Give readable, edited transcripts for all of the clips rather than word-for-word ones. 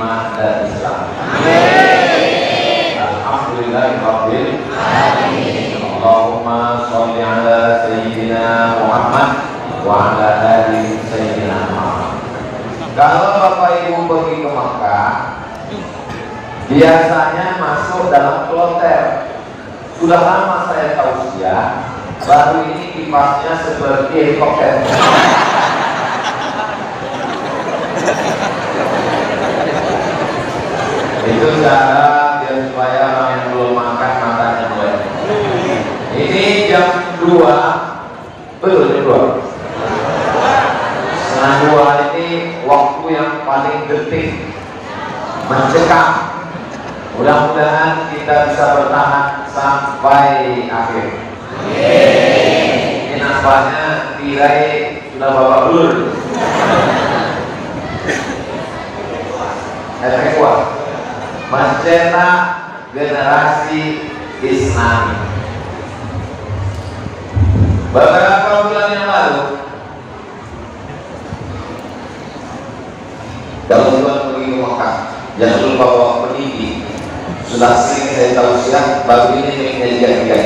iman dan Islam. Alhamdulillahirabbil alamin. Allahumma sholli ala sayyidina Muhammad wa ala ali sayyidina Muhammad. Kalau Bapak Ibu pergi ke Makkah, biasanya masuk dalam kloter. Sudah lama saya tausiah, baru ini kipasnya seperti helikopter. Itu cara biar supaya orang yang belum makan matanya mulai. Ini jam 2, betul jam 2. Setengah 2 ini waktu yang paling detik, mencekam. Mudah-mudahan kita bisa bertahan sampai akhir. Ini nampaknya tirai sudah babak belur. Efek kuat mencetak generasi Islami. Beberapa bulan yang lalu, kalau Tuhan pergi ke Makkah, jangan lupa bawa pendidik. Sudah sering saya tausiah, baru ini menjadi tiga.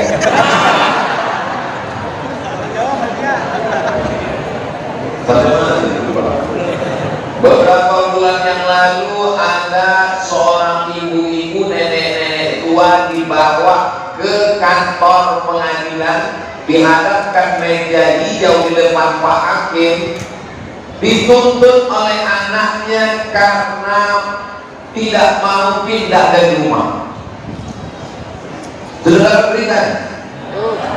Beberapa bulan yang lalu ada seorang ibu-ibu, nenek-nenek tua dibawa ke kantor pengadilan, dihadapkan meja hijau di depan Pak Hakim, dituntut oleh anaknya karena tidak mau pindah dari rumah. Sudah berita?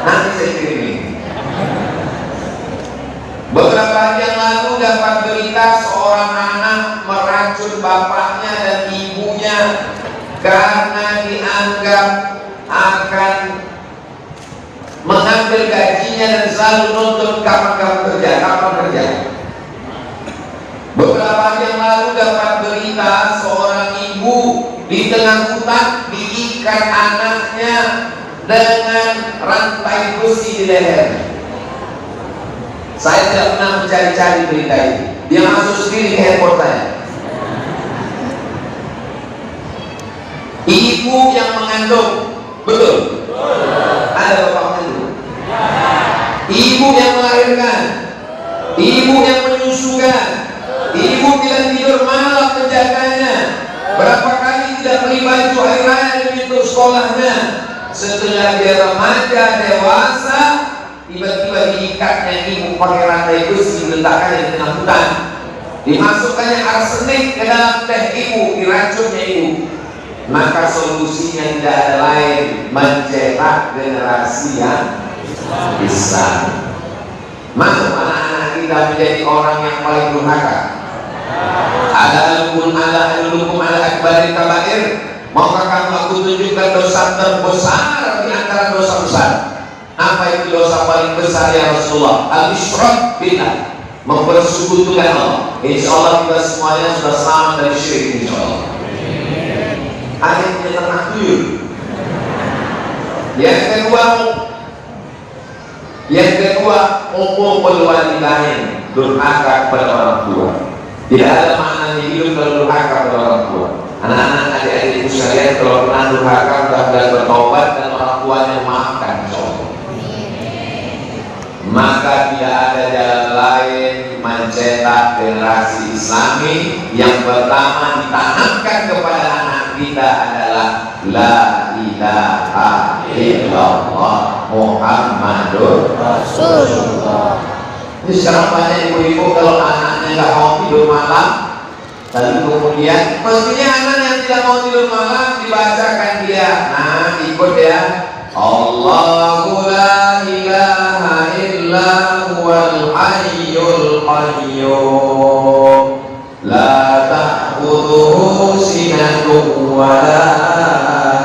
Nanti saya kirim ini. Beberapa hari yang lalu dapat berita seorang anak meracun bapaknya dan ibunya karena dianggap akan mengambil gajinya dan selalu nuntut kapan kerja. Beberapa hari yang lalu dapat berita seorang ibu di tengah hutan diikat anaknya dengan rantai besi di leher. Saya tidak pernah mencari-cari berita ini. Dia masuk sendiri ke handphone saya. Ibu yang mengandung, betul? Ada bapaknya dulu. Ibu yang melahirkan, ibu yang menyusukan, ibu tidak tidur malam menjaganya. Berapa kali tidak beli baju hari raya demi untuk sekolahnya. Setelah dia remaja dewasa, tiba-tiba diikatnya ibu pakai rantai besi, diletakkannya di tengah hutan, dimasukkannya arsenik ke dalam teh ibu, diracunnya ibu. Maka solusinya tidak ada lain, mencetak generasi yang Islam. Masuk anak-anak kita menjadi orang yang paling durhaka. Ada hukum ala akbari kabair. Maukah kamu aku tunjukkan dosa terbesar di antara dosa besar? Apa itu dosa paling besar ya Rasulullah? Al-Isyrak billah, mempersekutukan Allah. Insya Allah kita semuanya sudah selamat dari syirik, insya Allah. Ayatnya terakhir. Yang kedua, uququl walidain, durhaka kepada orang tua. Tidak ada maknanya hidup kalau durhaka kepada orang tua. Anak-anak adik-adikku sekalian, kalau pernah durhaka, mudah-mudahan bertobat dan orang tuanya memaafkan, insya Allah. Maka tidak ada jalan lain mencetak generasi Islami. Yang pertama ditanamkan kepada anak kita adalah la ilaha illallah Muhammadur Rasulullah. Ini sekarang banyak ibu-ibu kalau anaknya nggak mau tidur malam, lalu kemudian mestinya anak yang tidak mau tidur malam dibacakan dia, nah ikut ya, Allahu la ilaha illa huwal hayyul qayyum la ta'khudhuhu sinatun wa la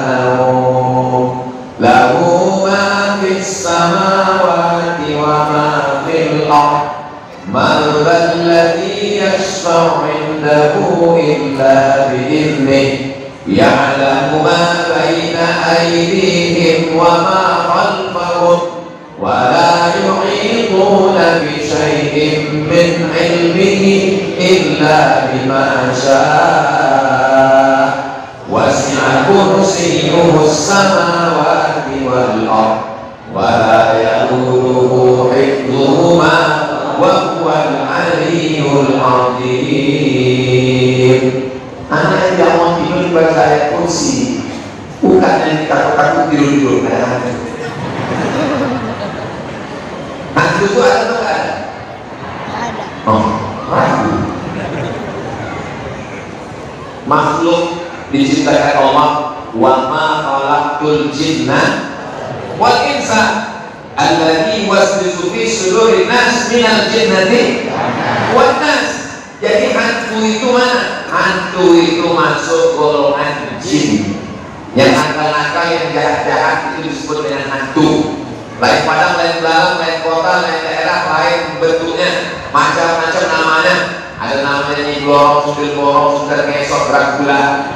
nawm lahu ma fis samawati wa ma fil ardh man dzalladzi yashfa'u 'indahu illa bi'idhnihi ya'lamu ma baina aydihim wa ma khalfahum wa la yuhituna bi syai'in min 'ilmihi illa bima syaa. bukan yang takut-takut tidur-tidur. Hantu itu ada atau nggak ada? Ada. Oh, ragu. Makhluk diciptakan Allah, wa ma khalaqtul jinna wal insa alladzi waswisu fi sudurin nas minal jinnati wan nas. Jadi hantu itu mana? Hantu itu masuk golongan jin. Yang nakal-nakal, yang jahat-jahat itu disebut dengan hantu. Lain padang, lain belalang, lain kota, lain daerah, lain bentuknya, macam-macam namanya. Ada namanya Nyiblorong, Sudilborong, Sudar Ngesot, Dracula.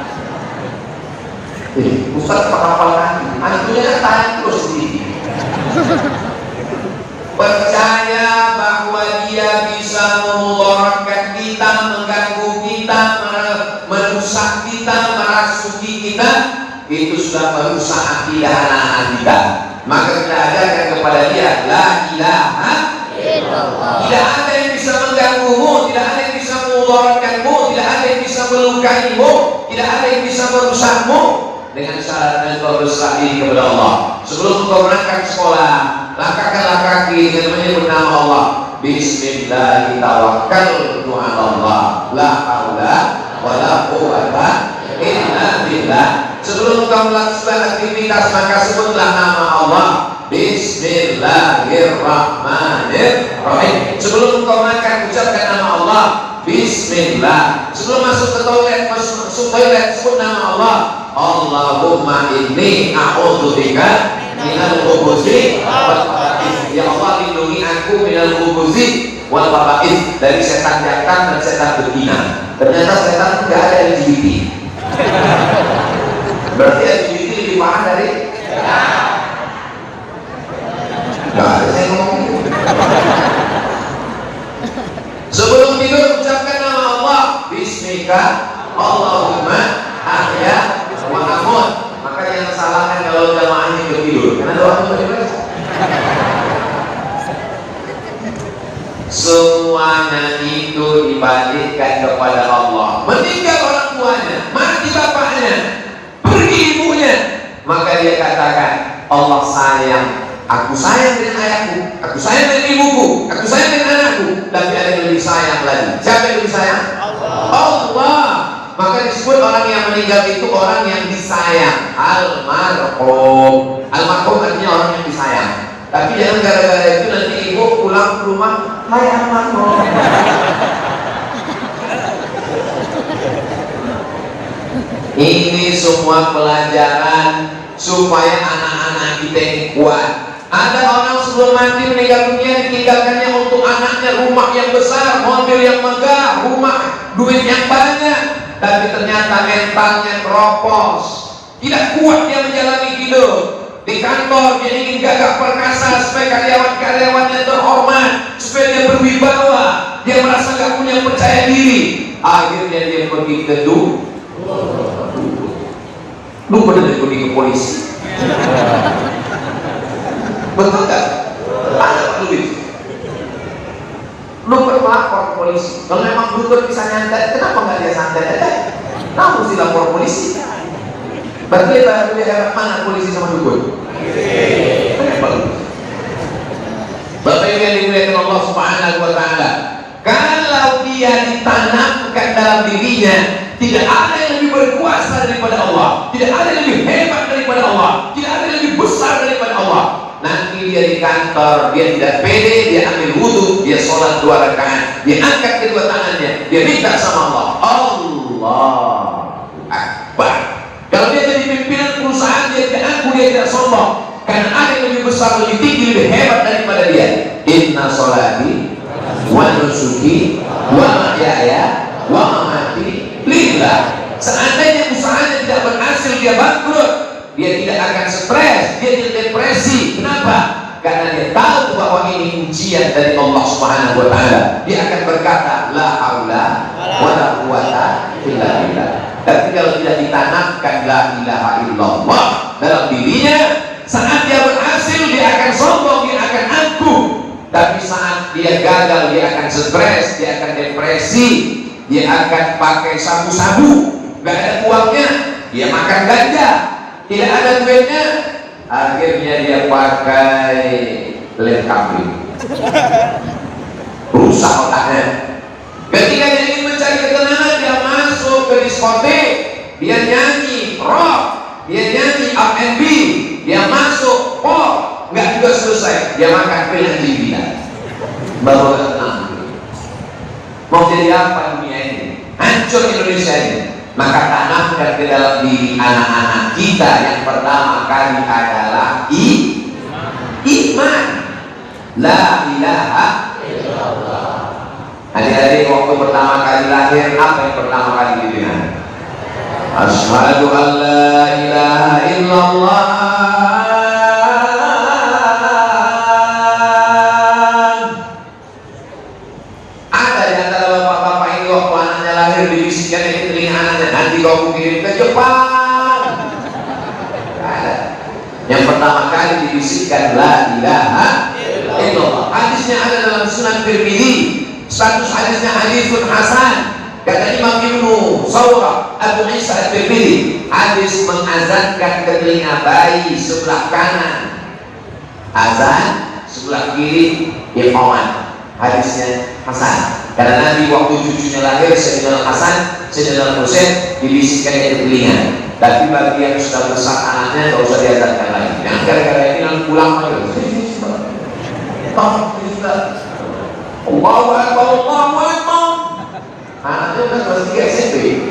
Ustaz apa lagi? Hantunya tanya terus sendiri. Percaya bahwa dia bisa memudaratkan kita, mengganggu kita, merusak kita, merasuki kita, itu sudah merusak akidah anak-anak kita. Maka kita ajarkan kepada dia, la ilaha illallah. Tidak ada yang bisa mengganggumu, tidak ada yang bisa memudaratkanmu, tidak ada yang bisa melukaimu, tidak ada yang bisa merusakmu. Dengan syarat engkau berserah diri kepada Allah. Sebelum engkau berangkat sekolah, langkahkanlah kaki dengan menyebut nama Allah. Bismillahirrahmanirrahim. La haula wala quwwata illa billah. Sebelum engkau melakukan aktivitas, maka sebutlah nama Allah. Bismillahirrahmanirrahim. Sebelum engkau makan, ucapkan nama Allah. Bismillah. Sebelum masuk ke toilet, sebut nama Allah. Allahumma inni a'udzubika minal khubuthi wal khaba'ith. Ya Allah, lindungi aku minal khubuthi wal khaba'ith, dari setan jantan dan setan betina. Ternyata setan tidak ada LGBT. Berarti LGBT lebih parah dari nggak ada saya ngomong gitu. Sebelum tidur ucapkan nama Allah. Bismika Allahumma ahya wa amut. Maka jangan salahkan kalau jamaahnya tidur, karena doanya bebas. Semuanya itu dibalikkan kepada Allah. Meninggal orang tuanya, mati bapaknya, pergi ibunya, maka dia katakan, Allah sayang, aku sayang dengan ayahku, aku sayang dengan ibuku, aku sayang dengan anakku. Tapi ada yang lebih sayang lagi. Siapa yang lebih sayang? Allah. Maka disebut orang yang meninggal itu orang yang disayang, almarhum. Almarhum artinya orang yang disayang. Tapi jangan gara-gara itu nanti ibu pulang ke rumah, hai almarhum. Ini semua pelajaran supaya anak-anak kita ini kuat. Ada orang sebelum mati meninggal dunia ditinggalkannya untuk anaknya rumah yang besar, mobil yang megah, rumah, duit yang banyak. Tapi ternyata mentalnya keropos, tidak kuat dia menjalani hidup. Di kantor dia ingin gagah perkasa supaya karyawan-karyawannya terhormat, supaya dia berwibawa, dia merasa gak punya percaya diri. Akhirnya dia pergi ke lu pernah pergi ke polisi? Betul gak? Ada duit. Lu perlu lapor ke polisi. Kalau memang dukun bisa nyantai, kenapa nggak dia santai aja? Kenapa mesti lapor polisi? Berarti lebih hebat mana polisi sama dukun? Bapak Ibu yang dimuliakan Allah Subhanahu wa Ta'ala, kalau dia ditanamkan dalam dirinya, tidak ada yang lebih berkuasa daripada Allah, tidak ada yang lebih hebat daripada Allah, tidak ada yang lebih besar daripada Allah. Nanti dia di kantor, dia tidak pede, dia ambil wudhu, dia sholat 2 rakaat, dia angkat kedua tangannya, dia minta sama Allah. Allahu Akbar. Kalau dia jadi pimpinan perusahaan, dia tidak aku, dia tidak sombong, karena ada yang lebih besar, lebih tinggi, lebih hebat daripada dia. Inna sholati wa nusuki wa mahyaya wa mamati lillah. Seandainya usahanya tidak berhasil, dia bangkrut, dia tidak akan stres, dia tidak depresi. Kenapa? Karena dia tahu bahwa ini ujian dari Allah Subhanahu wa Ta'ala. Dia akan berkata, la haula wala quwata illa billah. Tapi kalau tidak ditanamkan la ilaha illallah dalam dirinya, saat dia berhasil dia akan sombong, dia akan angkuh. Tapi saat dia gagal, dia akan stres, dia akan depresi, dia akan pakai sabu-sabu, gak ada uangnya, dia makan ganja. tidak ada duitnya, akhirnya dia pakai lengkapi, rusak otaknya. Ketika dia ingin mencari ketenangan, dia masuk ke diskotik, dia nyanyi rock, dia nyanyi R&B, dia masuk pop, nggak juga selesai, dia makan pil antivirus, baru tenang. Mau jadi apa dunia ini? Hancur Indonesia ini. Maka tanamkan ke dalam diri anak-anak kita yang pertama kali adalah iman. La ilaha illallah. Adik-adik, waktu pertama kali lahir, apa yang pertama kali didengar? Asyhadu an la ilaha illallah. Ada di antara bapak-bapak ini waktu anaknya lahir dibisikkan di telinga anaknya, nanti kau kirim ke Jepang. Ada. Yang pertama kali dibisikkan la ilaha illallah. Hadisnya ada dalam Sunan Tirmidzi. Status hadisnya hadisun hasan. Kata Imam Ibnu Sawrah Abu Isa At-Tirmidzi, hadis mengazankan ke telinga bayi sebelah kanan, azan, sebelah kiri iqamat. Hadisnya hasan. Karena Nabi waktu cucunya lahir, Sayyidina Hasan, Sayyidina Husain, dibisikkannya ke telinga. Tapi bagi yang sudah besar anaknya, tidak usah diazankan lagi. Yang gara-gara ini lalu pulang lagi. Allahu Akbar, Allahu Akbar. Anaknya kan masih 3 SMP.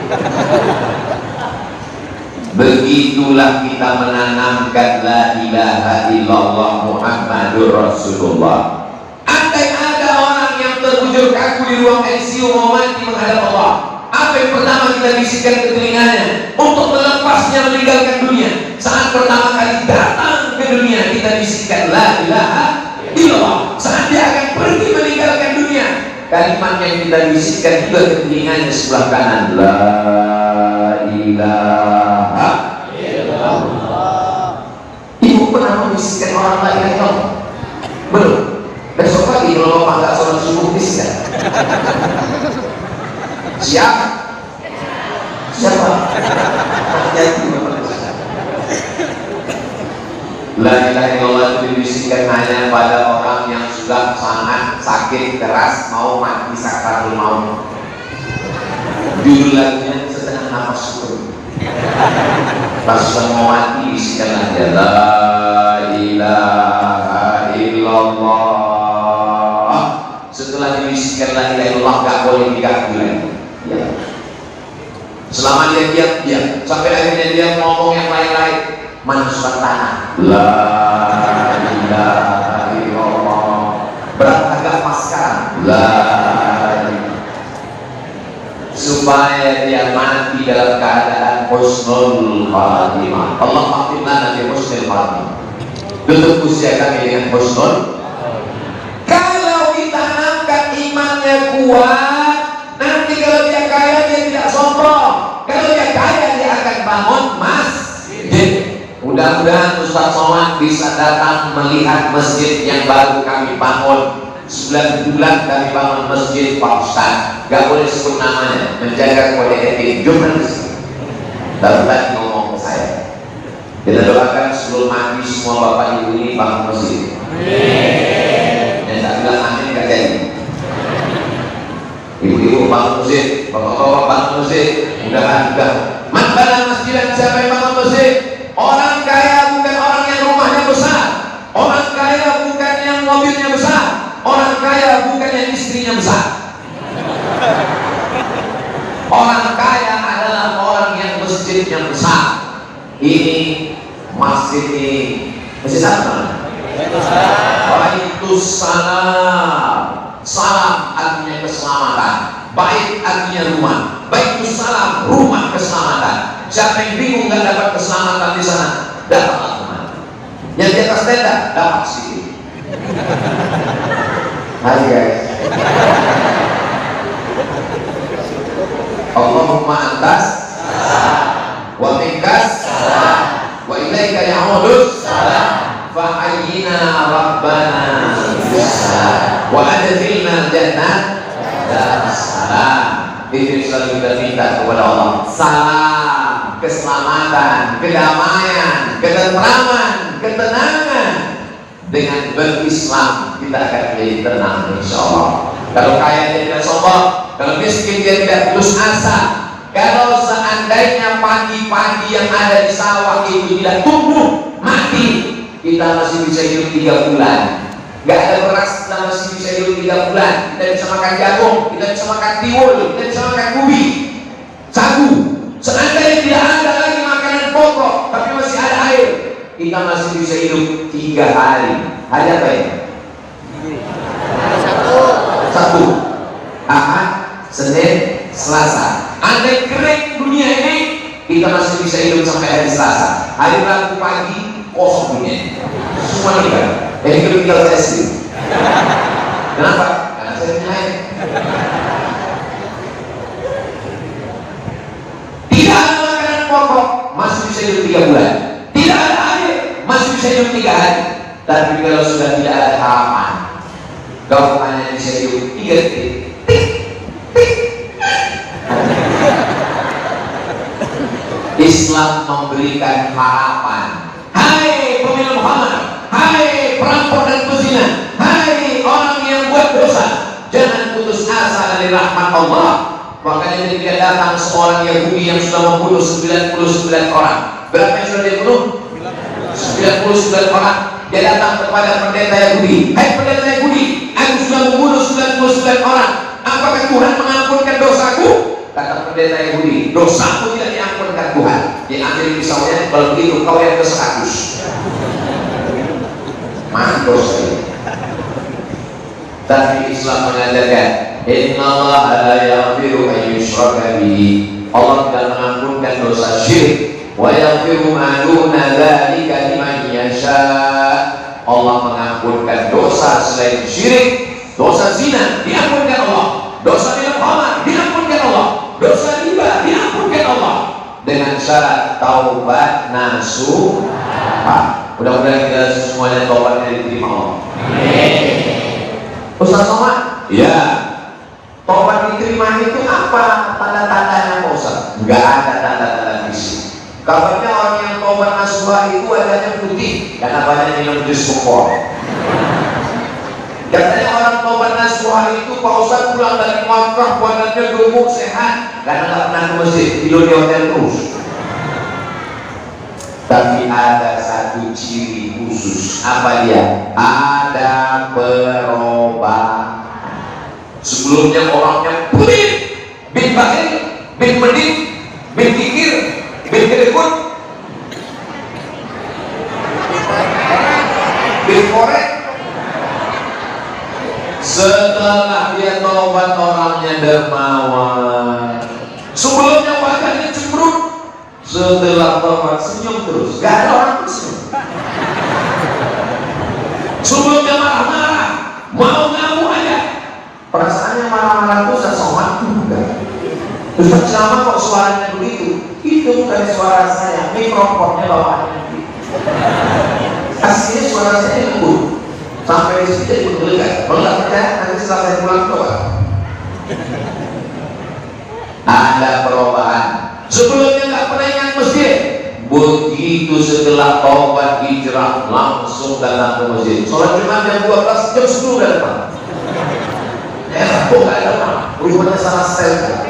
Begitulah kita menanamkan la ilaha illallah Muhammadur Rasulullah. Andai ada orang yang terbujur kaku di ruang ICU mau mati menghadap Allah, apa yang pertama kita bisikkan ke telinganya untuk melepasnya meninggalkan dunia? Saat pertama kali datang ke dunia, kita bisikkan la ilaha illallah. Saat dia akan pergi meninggalkan dunia, kalimat yang kita bisikkan juga ke telinganya sebelah kanan, la ilaha illallah. Ibu pernah membisikkan orang la ilaha illallah? Belum. Besok pagi kalau bapak nggak sholat subuh bisikkan. Siap? Siapa? La ilaha illallah itu dibisikkan hanya pada orang yang sudah sangat sakit keras, mau mati sakaratul maut. Judul lagunya setengah nafas syukur. Pas sudah mau mati bisikkan aja la ilaha illallah. Setelah dibisikkan la ilaha illallah, gak boleh diganggu lagi. Ya. Selama dia diam, sampai akhirnya dia ngomong yang lain-lain. Mana surat tanah? La ilaha illallah. Berat agak pas sekarang. La ilaha. Supaya dia mati dalam keadaan husnul khatimah. Allah khatimah nabi husnul khatimah. Tutup usia kami dengan husnul. Kalau ditanamkan imannya kuat, nanti kalau dia kaya dia tidak sombong. Kalau dia kaya dia akan bangun masjid. Mudah-mudahan Ustaz Somad bisa datang melihat masjid yang baru kami bangun. 9 bulan kami bangun masjid Pak Ustaz. Gak boleh sebut namanya, menjaga kode etik jurnalis. Baru tadi ngomong ke saya. Kita doakan sebelum mati semua bapak ibu ini bangun masjid. Yang tak bilang amin gak jadi. Ibu-ibu bangun masjid, bapak-bapak bangun masjid. Mudah-mudahan juga. Man bana masjidan, siapa yang bangun masjid? Orang kaya bukan orang yang rumahnya besar. Orang kaya bukan yang mobilnya besar. Orang kaya bukan yang istrinya besar. Orang kaya adalah orang yang masjidnya besar. Ini masjid ini masjid apa? Baitusalam. Salam artinya keselamatan. Bait artinya rumah. Baitusalam, rumah keselamatan. Siapa yang bingung nggak dapat keselamatan di sana, dapatlah rumah. Yang di atas tenda dapat sedikit. Hai guys. Allahumma antas wa minkas wa ilaika ya'udus fa hayyina rabbana wa adkhilna jannah salam. Ini selalu kita minta kepada Allah, salam keselamatan, kedamaian, ketentraman, ketenangan. Dengan berislam kita akan menjadi tenang, insya Allah. Kalau kaya dia tidak sombong, kalau miskin dia tidak putus asa. Kalau seandainya pagi-pagi yang ada di sawah itu tidak tumbuh, mati, kita masih bisa hidup 3 bulan. Gak ada beras, kita masih bisa hidup 3 bulan. Kita bisa makan jagung, kita bisa makan tiwul, kita bisa makan ubi, sagu. Seandainya tidak ada lagi makanan pokok, tapi masih ada air, kita masih bisa hidup 3 hari. Hari apa ya? Sabtu, Ahad, Senin, Selasa. Andai kering dunia ini, kita masih bisa hidup sampai hari Selasa. Hari Rabu pagi kosong dunia, semua nikah. Jadi kita tinggal saya sendiri. Kenapa? Karena saya lain. Tidak ada makanan pokok, masih bisa hidup 3 bulan. Tidak ada air, masih bisa hidup 3 hari. Tapi kalau sudah tidak ada harapan, kau hanya bisa hidup 3 detik. Islam memberikan harapan. Hai pemilik Muhammad, hai perampok dan pezina, hai orang yang buat dosa, jangan putus asa dari rahmat Allah. Makanya ketika datang seorang Yahudi yang sudah membunuh 99 orang. Berapa yang sudah dia bunuh? 99 orang. Dia datang kepada pendeta Yahudi. Hai pendeta Yahudi, aku sudah membunuh 99 orang. Apakah Tuhan mengampunkan dosaku? Kata pendeta Yahudi, dosaku tidak diampunkan Tuhan. Dia ambil pisaunya, kalau begitu kau yang ke-100. Mampus. Tapi Islam mengajarkan, innallaha la yaghfiru an yushraka bihi. Allah tidak mengampunkan dosa syirik. Wa yaghfiru ma duna dzalika liman yasha. Allah mengampunkan dosa selain syirik. Dosa zina diampunkan Allah. Dosa minum khamar diampunkan Allah. Dosa riba diampunkan Allah. Dengan syarat taubat nasuha. Mudah-mudahan kita semuanya taubatnya diterima Allah. Ustaz Somad? Ya. Taubat diterima itu apa tanda-tandanya Pak Ustaz? Enggak ada tanda-tanda fisik. Kabarnya orang yang taubat nasuha itu wajahnya putih karena banyak minum jus kokor. Katanya orang taubat nasuha itu Pak Ustaz pulang dari Makkah badannya gemuk sehat karena nggak pernah ke masjid, tidur di hotel terus. Tapi ada satu ciri khusus. Apa dia? Ada perubahan. Sebelumnya orangnya pelit, bin bakhil, bin medit, bin kikir, bin kedekut, bin korek. Setelah dia taubat orangnya dermawan. Sebelumnya wajahnya cemberut. Setelah taubat senyum terus, gak ada orang tersenyum. Sebelumnya marah-marah, mau ngamuk aja. Perasaannya marah-marah itu sesomat juga. Ustaz sama kok suaranya begitu? Itu bukan suara saya, mikrofonnya bawaannya begitu. Aslinya suara saya lembut. Sampai di sini jadi menggelegar. Kalau nggak percaya, nanti setelah saya pulang coba. Ada perubahan. Sebelumnya nggak pernah ingat masjid. Begitu setelah taubat hijrah langsung datang ke masjid. Sholat Jumat jam 12, jam 10 udah datang. Kok nggak ada orang? Rupanya salah style kan?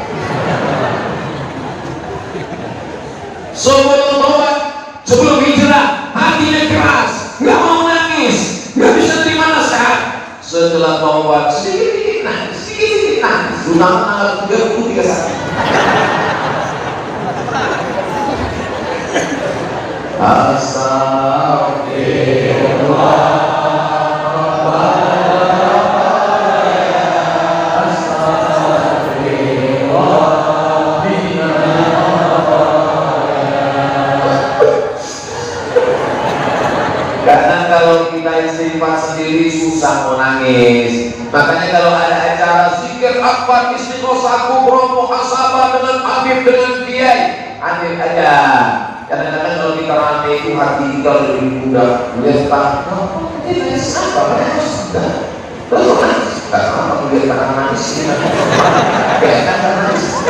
Sebelum taubat, sebelum hijrah, hatinya keras, nggak mau nangis, nggak bisa terima nasihat. Setelah taubat, sedikit nangis, sedikit nangis. Terutama tanggal 30-31. Astagfirullah. Karena kalau kita istighfar sendiri susah mau nangis. Makanya kalau ada acara zikir akbar istighosah kubro muhasabah dengan habib dengan kiai, ambil aja. Kadang-kadang kalau kita rame itu hati kita lebih mudah melihat apa? Ini siapa? Mereka sudah. Lalu nangis. Karena apa? Melihat orang nangis. Kayak nangis.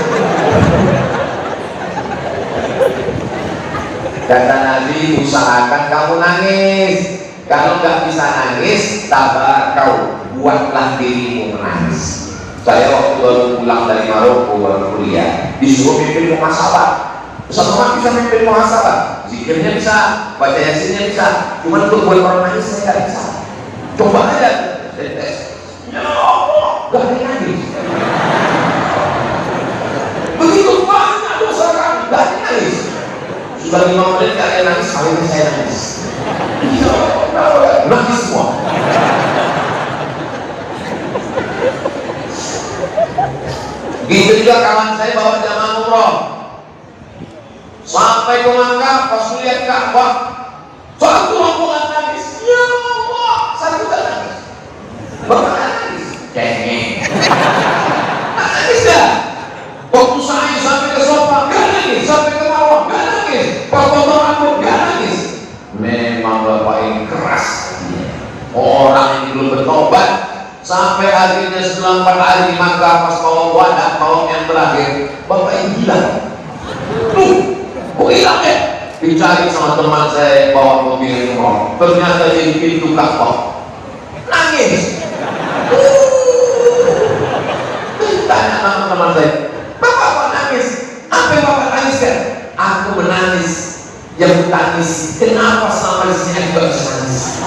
Kata Nabi, usahakan kamu nangis. Kalau nggak bisa nangis, tabah kau, buatlah dirimu menangis. Saya waktu baru pulang dari Maroko, baru kuliah, disuruh mimpin muhasabah. Ustaz Muhammad bisa mimpin muhasabah, zikirnya bisa, baca yasinnya bisa, cuma untuk buat orang nangis saya nggak bisa. Coba aja, ya Allah, gak ada yang nangis. Begitu banyak dosa kami, gak ada yang nangis. Sudah 5 menit gak ada yang nangis, akhirnya saya nangis. Nangis semua. Gitu juga kawan saya bawa jamaah umroh sampai ke Makkah, pas melihat Ka'bah satu rombongan nangis. Ya Allah, satu tak nangis. Bapak nangis, cengeng. Nangis dah. Waktu saya sampai ke sofa, gak nangis. Sampai ke bawah, gak nangis. Potong rambut, gak nangis. Memang bapak ini keras. Orang yang belum bertobat sampai akhirnya setelah 4 hari di Makkah, pas mau wadah, mau yang terakhir, bapak ini hilang. Kok hilang ya? Dicari sama teman saya bawa mobil umroh, ternyata di pintu Ka'bah. Nangis. Tanya sama teman saya, bapak kok nangis? Apa yang bapak nangiskan? Aku menangis. Yang tangis, kenapa selama di sini aku gak bisa nangis?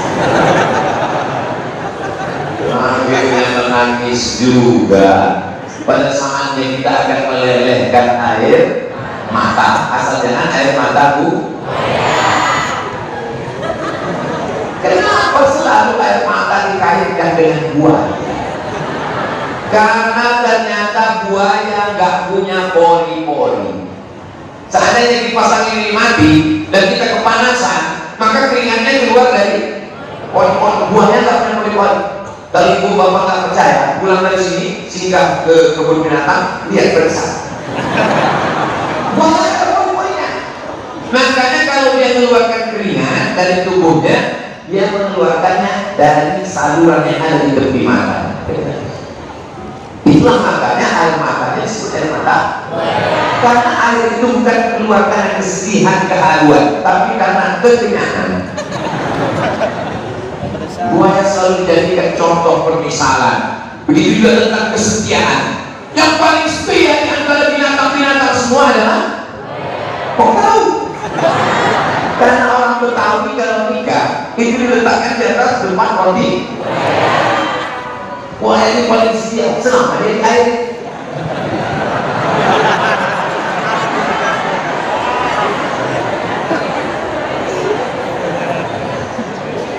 Akhirnya menangis juga. Pada saatnya kita akan melelehkan air mata, asal jangan air mataku. Kenapa selalu air mata dikaitkan dengan buaya? Karena ternyata buaya nggak punya pori-pori. Seandainya dipasang ini mati dan kita kepanasan, maka keringatnya keluar dari pori-pori. Buaya nggak punya pori-pori. Kalau ibu bapak nggak percaya, pulang dari sini singgah ke kebun binatang, lihat periksa. Buaya ada pori-porinya. Makanya kalau dia mengeluarkan keringat dari tubuhnya, dia mengeluarkannya dari saluran yang ada di tepi mata. Itulah makanya air matanya disebut air mata. Karena air itu bukan keluar karena kesedihan, kehaluan, tapi karena kekenyangan. Buaya selalu dijadikan contoh permisalan. Begitu juga tentang kesetiaan. Yang paling setia di antara binatang-binatang semua adalah kok tahu? Karena orang Betawi kalau nikah itu diletakkan di atas depan roti. Buaya ini paling setia, selama dia di air.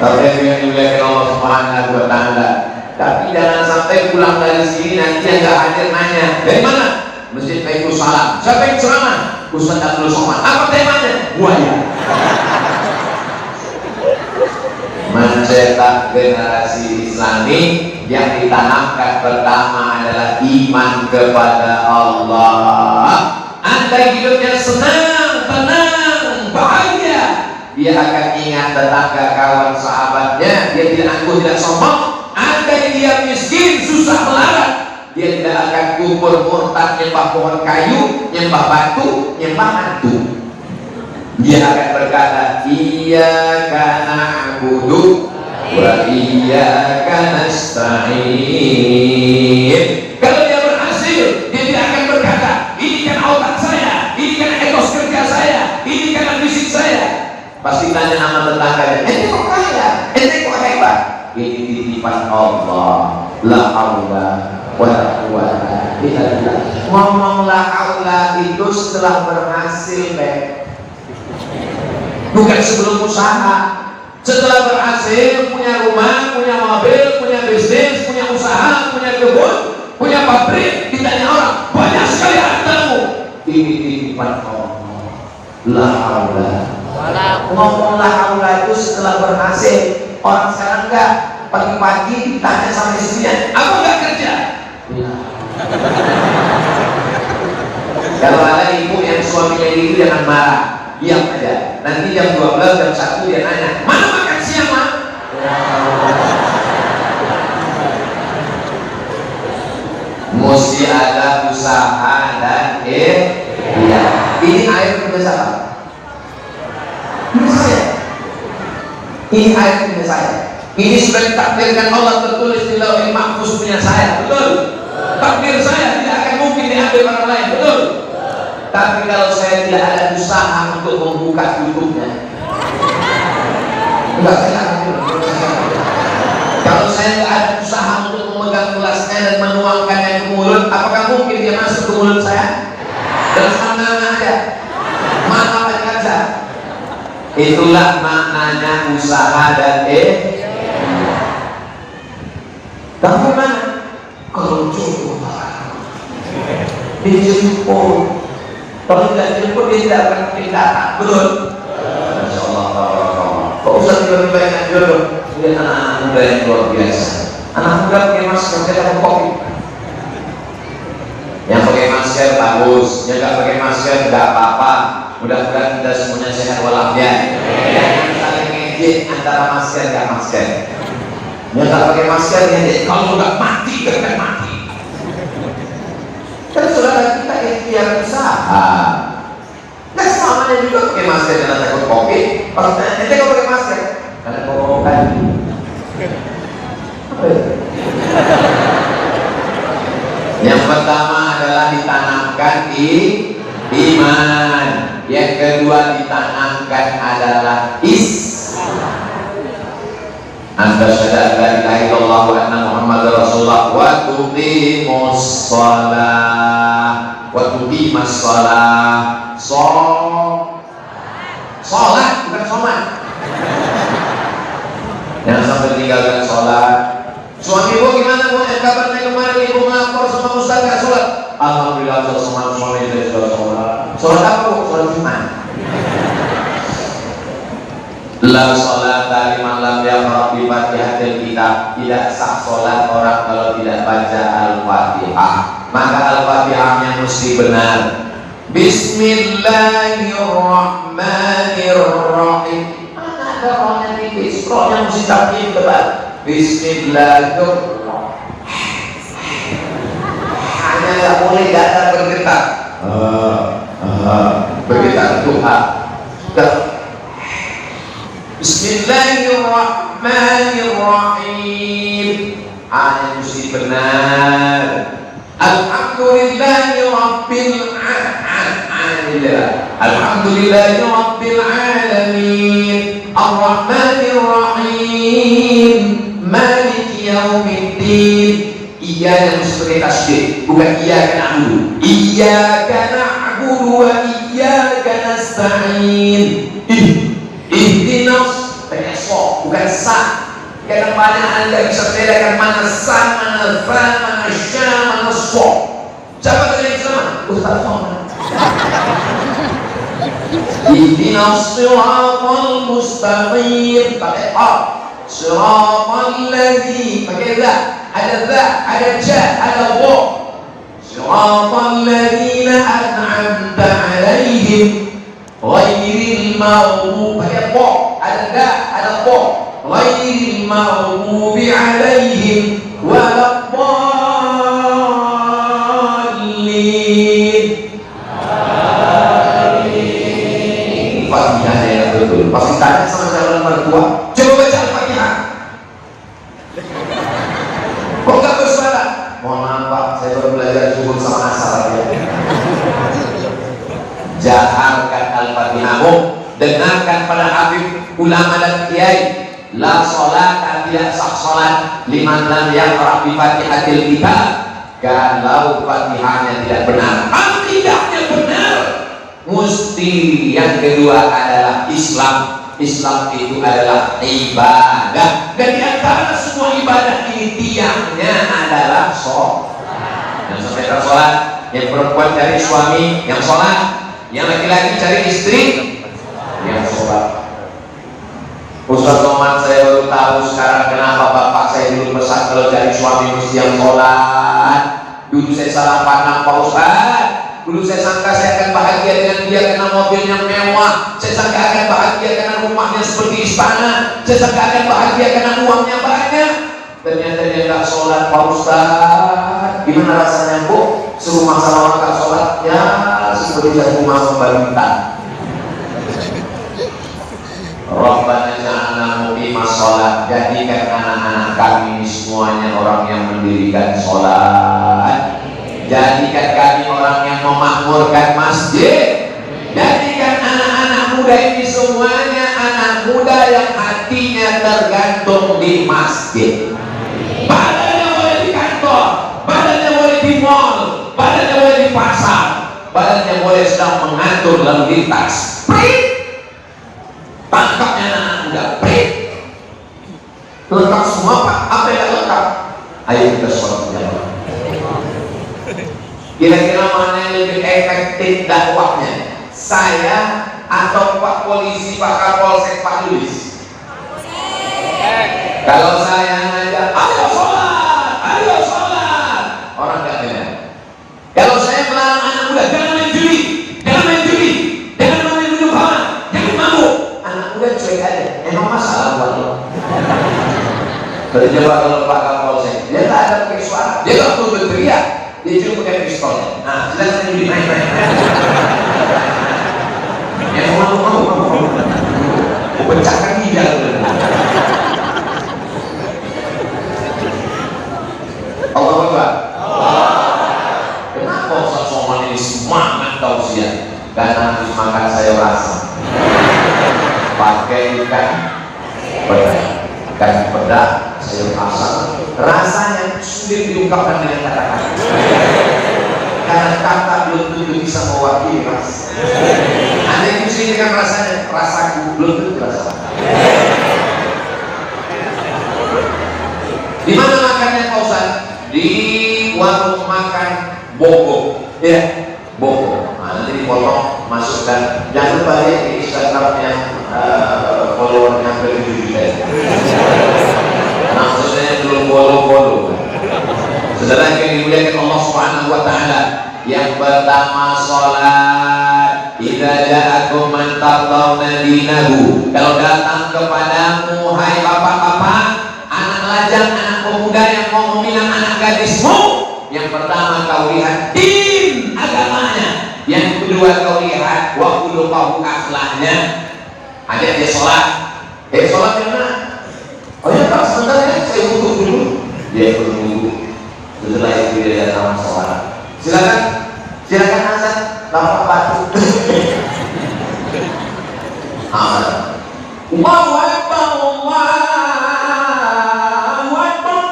Tapi yang dimuliakan Allah Subhanahu wa Ta'ala. Tapi jangan sampai pulang dari sini nanti yang gak hadir nanya, dari mana? Masjid Baitul Salam. Siapa yang ceramah? Ustaz Abdul Somad. Apa temanya? Buaya. Mencetak generasi Islami yang ditanamkan pertama adalah iman kepada Allah. Andai hidupnya senang, tenang, bahagia, dia akan ingat tetangga, kawan, sahabatnya. Dia tidak angkuh, tidak sombong. Andai dia miskin, susah melarat, dia tidak akan kubur murtad, nyembah pohon kayu, nyembah batu, nyembah hantu. Dia akan berkata, iyyaka na'budu wa iyyaka nasta'in. Kalau dia berhasil, dia tidak akan berkata, ini kan otak saya, ini kan etos kerja saya, ini kan fisik saya. Pasti tanya sama tetangganya, ente kok kaya, ente kok hebat? Ini titipan Allah. La haula wa la quwwata illa billah. Ngomong la haula itu setelah berhasil, bukan sebelum usaha. Setelah berhasil, punya rumah, punya mobil, punya bisnis, punya usaha, punya kebun, punya pabrik, ditanya orang, banyak sekali hartamu. Ini titipan Allah. La haula. Ngomong la haula itu setelah berhasil. Orang sekarang enggak, pagi-pagi ditanya sama istrinya, apa enggak kerja? Ya. Kalau ada ibu yang suaminya itu jangan marah, diam aja. Nanti jam 12, jam 1 dia nanya, mana makan siang, Ma? Mesti ada usaha dan ikhtiar. Ini air punya siapa? Ini saya. Ini ayat punya saya. Ini sudah ditakdirkan Allah, tertulis di Lauhul Mahfuz punya saya. Betul. Takdir saya tidak akan mungkin diambil orang lain. Betul. Tapi kalau saya tidak ada usaha untuk membuka tutupnya, enggak, saya akan bilang. Kalau saya tidak ada usaha untuk memegang gelasnya dan menuangkannya ke mulut, apakah mungkin dia masuk ke mulut saya? Dan mana aja, mana aja. Itulah maknanya usaha dan bagaimana? Kalau cukup dijemput, kalau tidak dijemput dia tidak akan datang. Betul? Masya Allah. Kok usah tiba-tiba yang jodoh? Lihat anak-anak muda yang luar biasa. Anak muda pakai masker, saya dapat kopi. Yang pakai masker bagus, yang nggak pakai masker nggak apa-apa. Mudah-mudahan kita semuanya sehat walafiat. Jangan saling ngejek antara masker nggak masker. Yang nggak pakai masker ngejek, kalau nggak mati kan mati. Kan saudara kita ikhtiar usaha. Nggak selamanya juga pakai masker dan takut covid. Pas nanti kalau pakai masker, karena mau kan. Yang pertama adalah ditanamkan iman. Yang kedua ditanamkan adalah Anda syahada la ilaha illallah wa anna Muhammadar Rasulullah wa tuqimus shalah wa tuqimas shalah. Sholat bukan sholat. Jangan sampai tinggalkan sholat. Suami ibu gimana bu? Kabarnya kemarin ibu ngelapor sama ustaz gak sholat? Alhamdulillah sama suami saya sudah sholat. Sholat apa bu? Sholat iman. La sholata liman lam yaqra bi fatihatil kitab. Tidak sah sholat orang kalau tidak baca Al-Fatihah. Maka Al-Fatihahnya mesti benar. Bismillahirrahmanirrahim. Mana ada rohnya tipis? Rohnya mesti takim tebal. Bismillahirrahmanirrahim. Hanya nggak boleh dada bergetar. Bergetar Tuhan. Bismillahirrahmanirrahim. Hanya mesti benar. Alhamdulillahi rabbil alamin. Alhamdulillahi rabbil alamin. Ar-Rahmanir Rahim. Maliki yaumiddin. Iya yang mesti tasbih, bukan iya kana na'budu. Iyyaka na'budu wa iyyaka nasta'in. Ihdinas, bukan sa. Kadang-kadang Anda bisa bedakan mana sa, mana fa, mana sya, mana so. Siapa tadi yang sama? Ustaz Muhammad. Ihdinas siratal mustaqim. Pakai a. Siratal ladzi. Pakai za. Ada za, ada ja, ada wa. Siratal ladzina an'amta 'alaihim ghairil maghdubi. Pakai wa. Ada da, ada wa. Ghairil maghdubi 'alaihim waladdallin. Fatihah yang betul. Pasti tanya sama calon mertua, coba baca Al-Fatihah. Kok nggak bersuara? Mohon maaf Pak, saya baru belajar zuhur sama asar ya. Jaharkan Al-Fatihahmu, dengarkan pada habib ulama dan kiai. La sholat, tidak sah sholat liman lam yaqra bi fatihatil kitab. Kalau Fatihahnya tidak benar, akidahnya benar, mesti yang kedua adalah Islam. Islam itu adalah ibadah, dan di antara semua ibadah ini tiangnya adalah sholat. Yang sampai sholat, yang perempuan cari suami yang sholat, yang laki-laki cari istri yang sholat. Ustaz Somad, saya baru tahu sekarang kenapa bapak saya dulu pesan kalau cari suami mesti yang sholat. Dulu saya salah pandang Pak Ustaz. Dulu saya sangka saya akan bahagia dengan dia karena mobilnya mewah. Saya sangka akan bahagia karena rumahnya seperti istana. Saya sangka akan bahagia karena uangnya banyak. Ternyata dia nggak sholat Pak Ustaz. Gimana rasanya Bu? Suruh masalah orang nggak sholat, ya seperti saya rumah balita. Rabbana ja'alna muqimas shalah, jadikan anak-anak kami ini semuanya orang yang mendirikan sholat, jadikan kami orang yang memakmurkan masjid, jadikan anak-anak muda ini semuanya anak muda yang hatinya tergantung di masjid. Badannya boleh di kantor, badannya boleh di mall, badannya boleh di pasar, badannya boleh sedang mengatur lalu lintas. Tangkapnya anak muda, lengkap semua Pak, apa yang lengkap? Ayo kita sholat jamaah. Kira-kira mana yang lebih efektif dakwahnya? Saya atau Pak Polisi, Pak Kapolsek, Pak Luis? Kalau saya ngajak, ayo sholat, orang nggak benar. Kalau saya melarang anak muda, jangan main judi, jangan main minum khamar, jangan mabuk, anak muda cuek aja. Emang masalah buat lo? Terjebak kalau Pak Kapolsek, dia tak ada pakai suara, dia nggak perlu berteriak, dia cuma pakai pistol. Nah, silakan judi main. Ya mau, pecahkan hidang. Allah Akbar. Kenapa Ustaz Somad ini semangat tausiah? Karena habis makan sayur asam, pakai ikan pedas, sayur asam, rasanya sulit diungkapkan dengan kata-kata. Karena kata belum tentu bisa mewakili rasa. Ada yang disini kan rasanya, rasaku belum tentu rasa. Di mana makannya Pak Ustaz? Di warung makan Boko, ya, Boko. Nah, nanti dipotong, masukkan. Jangan lupa lihat di Instagramnya followernya berjuta. Maksudnya belum follow. Saudara yang dimuliakan Allah Subhanahu wa taala, yang pertama salat. Idza ja'akum man tardawna dinahu, kalau datang kepadamu hai bapak-bapak, anak lajang, anak pemuda yang mau meminang anak gadismu, yang pertama kau lihat din agamanya, yang kedua kau lihat wa khuluquhu akhlaknya. Ada dia sholat, sholat di mana? Oh ya Pak, sebentar ya, saya butuh dulu. Dia perlu. Setelah itu dia datang sholat. Silakan azan, bapak batu. Allahu Akbar, Allahu Akbar.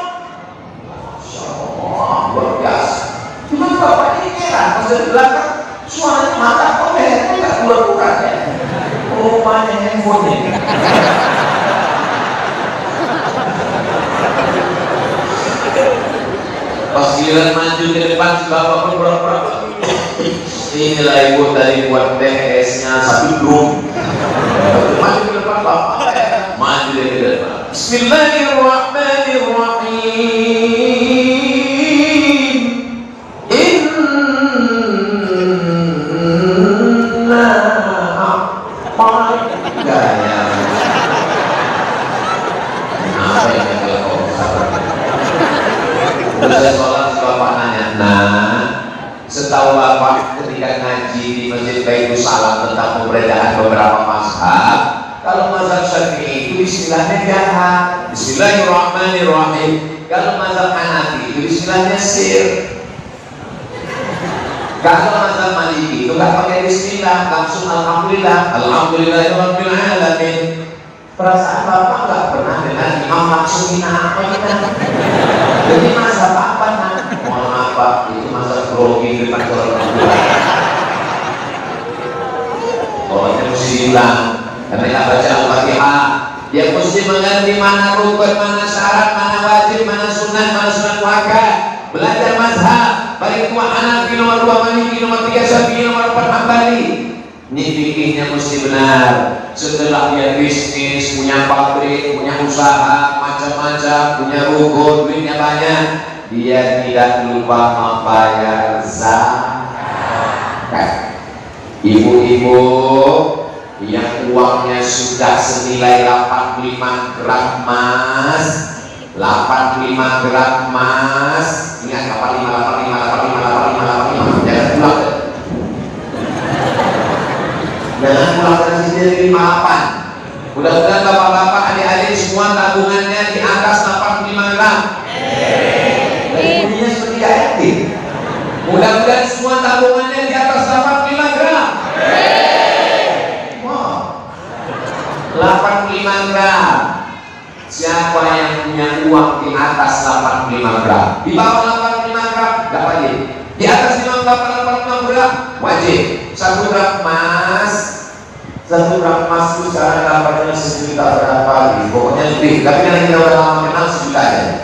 Masyaallah, luar biasa. Cuma bapak ini heran, pas dari belakang suaranya mata kok lehernya nggak keluar ya. Rupanya handphone. Pas giliran maju ke depan, si bapak pun pura-pura. Inilah ibu tadi buat TS-nya satu drum. Maju ke depan bapak, maju ke depan. Bismillahirrahmanirrahim. Inna gaya. Apa yang kalau selesai sholat, bapak nanya, nah, setahu bapak ketika ngaji di Masjid Baitul Salam tentang perbedaan beberapa mazhab, kalau mazhab Syafi'i itu istilahnya jahat, Bismillahirrahmanirrahim. Kalau mazhab Hanafi itu istilahnya sir. Kalau mazhab Maliki itu nggak pakai bismillah, langsung alhamdulillah, alhamdulillahirabbil alamin. Perasaan bapak nggak pernah dengar imam langsung apa kita. Jadi mazhab apa nak? Mohon maaf Pak, itu mazhab grogi depan orang tua. Sholatnya mesti diulang, karena nggak baca Al-Fatihah. Dia mesti mengerti mana rukun, mana syarat, mana wajib, mana sunat muakkad. Belajar mazhab, baik itu Hanafi nomor 2, Maliki nomor 3, Syafi'i nomor 4, Hambali. Ini fikihnya mesti benar. Setelah dia bisnis, punya pabrik, punya usaha macam-macam, punya ruko, duitnya banyak, dia tidak lupa membayar zakat. Ibu-ibu yang uangnya sudah senilai 85 gram emas, 85 gram emas, ingat 85, jangan pulang. Jangan pulang dari sini 58. Mudah-mudahan bapak-bapak, adik-adik semua tabungannya di atas 85 gram. Bunyinya seperti yatim. Mudah-mudahan semua tabungannya di atas 85 gram. Wow. 85 gram. Siapa yang punya uang di atas 85 gram? Di bawah 85 gram nggak wajib. Di atas 85 gram wajib. 1 gram emas. 1 gram emas itu sekarang dapatnya 1 juta berapa gitu. Pokoknya lebih. Tapi karena kita udah lama kenal 1 juta aja.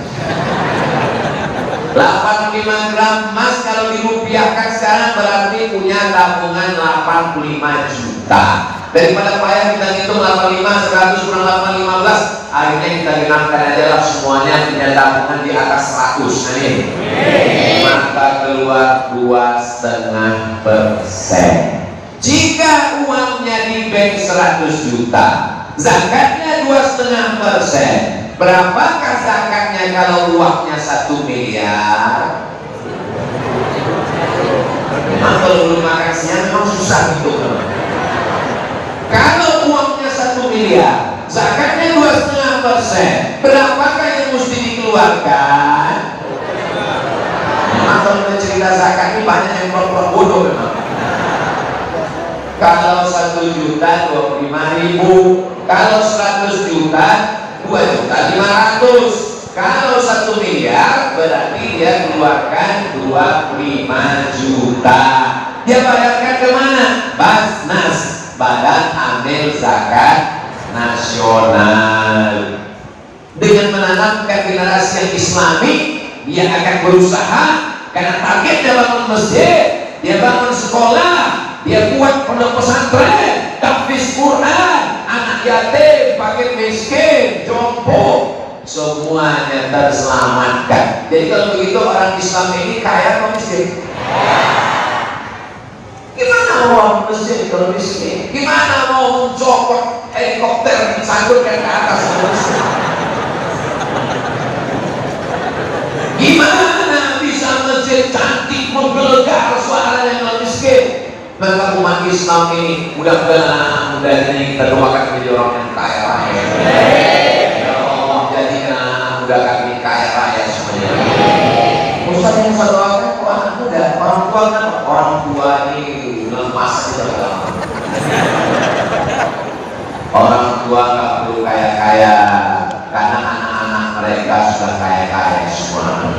85 gram emas kalau dirupiahkan sekarang berarti punya tabungan 85 juta. Daripada payah kita hitung 85, 100 kurang 8, 15, akhirnya kita genapkan adalah semuanya punya tabungan di atas 100. Amin. Maka keluar 2,5%. Jika uangnya di bank 100 juta, zakatnya 2,5%. Berapakah zakatnya kalau uangnya 1 miliar? Memang kalau belum makan siang memang susah gitu. Kalau uangnya 1 miliar, zakatnya 2,5%. Berapakah yang mesti dikeluarkan? Memang kalau kita cerita zakat ini banyak yang pura-pura bodoh memang. Kalau 1 juta 25.000, kalau 100 juta 2.500.000. Kalau 1 miliar berarti dia keluarkan 25 juta. Dia bayarkan kemana? Basnas, Badan Amil Zakat Nasional. Dengan menanamkan generasi yang islami, dia akan berusaha karena targetnya bangun masjid, dia bangun sekolah, dia buat pondok pesantren, tahfiz Quran, anak yatim, fakir miskin, jompo, semuanya terselamatkan. Jadi kalau begitu orang Islam ini kaya atau miskin? Gimana mau miskin kalau miskin? Gimana mau mencopot helikopter disangkutkan ke atas? Gimana bisa masjid cantik menggelegar suaranya kalau miskin? Maka umat Islam ini mudah-mudahan ini kita doakan menjadi orang yang kaya raya. Ya Allah, jadikan anak muda kami kaya raya semuanya. Ustaz yang saya doakan kok anak muda, orang tua kan orang tua ini lemas saja. Orang tua nggak perlu kaya-kaya karena anak-anak mereka sudah kaya-kaya semua.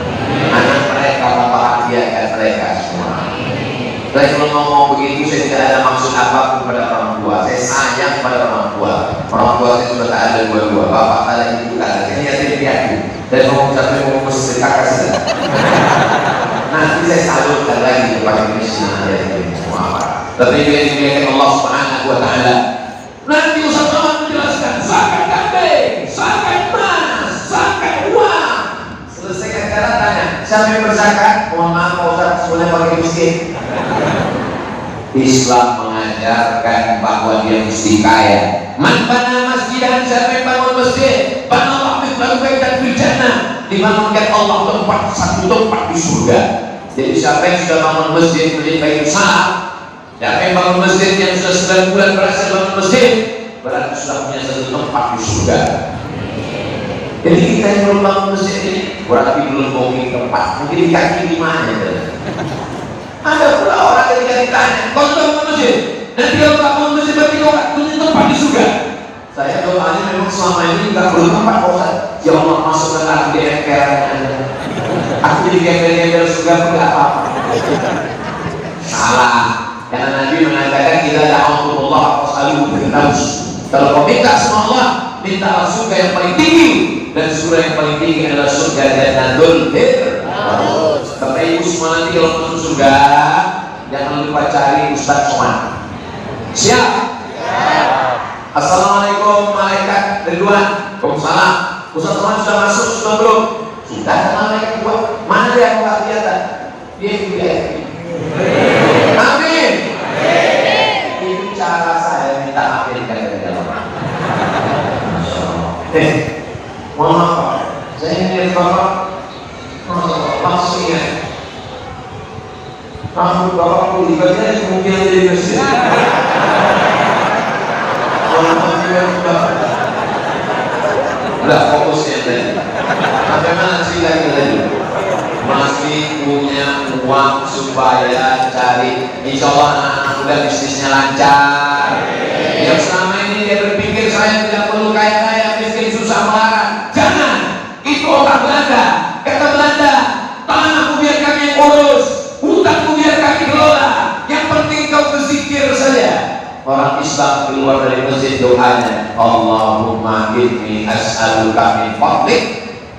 Anak mereka membahagiakan mereka semua. Saya kalau ngomong begitu saya tidak ada maksud apapun pada orang tua. Saya sayang pada orang tua. Orang tua saya sudah tak ada dua-dua. Bapak tak ada, ibu tak ada. Ini yang saya lihat. Dan ngomong sampai ngomong mesti kakak saja. Nanti saya salurkan lagi kepada Krishna dari semua apa. Tapi dia dimuliakan Allah Subhanahu Wa Taala. Nanti Ustaz Ahmad menjelaskan zakat kambing, zakat emas, zakat uang. Selesaikan cara tanya. Siapa yang berzakat? Mohon maaf Pak Ustaz, sebenarnya pakai miskin. Islam mengajarkan bahwa dia mesti kaya. Man bana masjidan, siapa yang bangun masjid, bana Allah mithlahu baitan fil jannah, dibangunkan Allah satu tempat di surga. Jadi siapa yang sudah bangun masjid menjadi baitul salam, siapa yang bangun masjid yang sudah 9 bulan berhasil bangun masjid, berarti sudah punya satu tempat di surga. Jadi kita yang belum bangun masjid ini berarti belum booking tempat, mungkin di kaki 5 aja. Ada pula orang ketika ditanya, kau sudah bangun masjid? Nanti kalau tak bangun masjid berarti kau tak punya tempat di surga. Saya doanya memang selama ini nggak perlu tempat kau. Ya Allah, masukkan aku di emperan Anda. Aku jadi gembel-gembel surga pun nggak apa-apa. Salah. Karena Nabi mengatakan kita da'awatullah fasaluhu firdaus. Kalau kau minta sama Allah, minta surga yang paling tinggi, dan surga yang paling tinggi adalah surga Jannatul Firdaus. Bapak Ibu semua nanti kalau masuk surga, jangan lupa cari Ustaz Somad. Siap? Assalamualaikum malaikat Ridwan. Waalaikumsalam. Ustaz Somad sudah masuk sudah belum? Sudah. Malaikat buat mana dia yang nggak kelihatan? Dia. Amin. Itu cara saya minta amin dari dalam. Mohon maaf Pak, saya ingin Bapak langsung ingat rambut Bapak pulih, bagaimana kemungkinan jadi presiden? Kalau Udah fokusnya tadi. Bagaimana cerita kita tadi? Masih punya uang supaya cari, insya Allah anak-anak muda bisnisnya lancar. Yang selama ini dia berpikir saya tidak perlu kaya raya, miskin susah melarang. Jangan, itu otak Belanda. Kata Belanda, tanahku biar kami yang urus, hutangku biar kami kelola. Yang penting kau berzikir saja. Orang Islam keluar dari masjid doanya, Allahumma inni as'aluka min fadlik,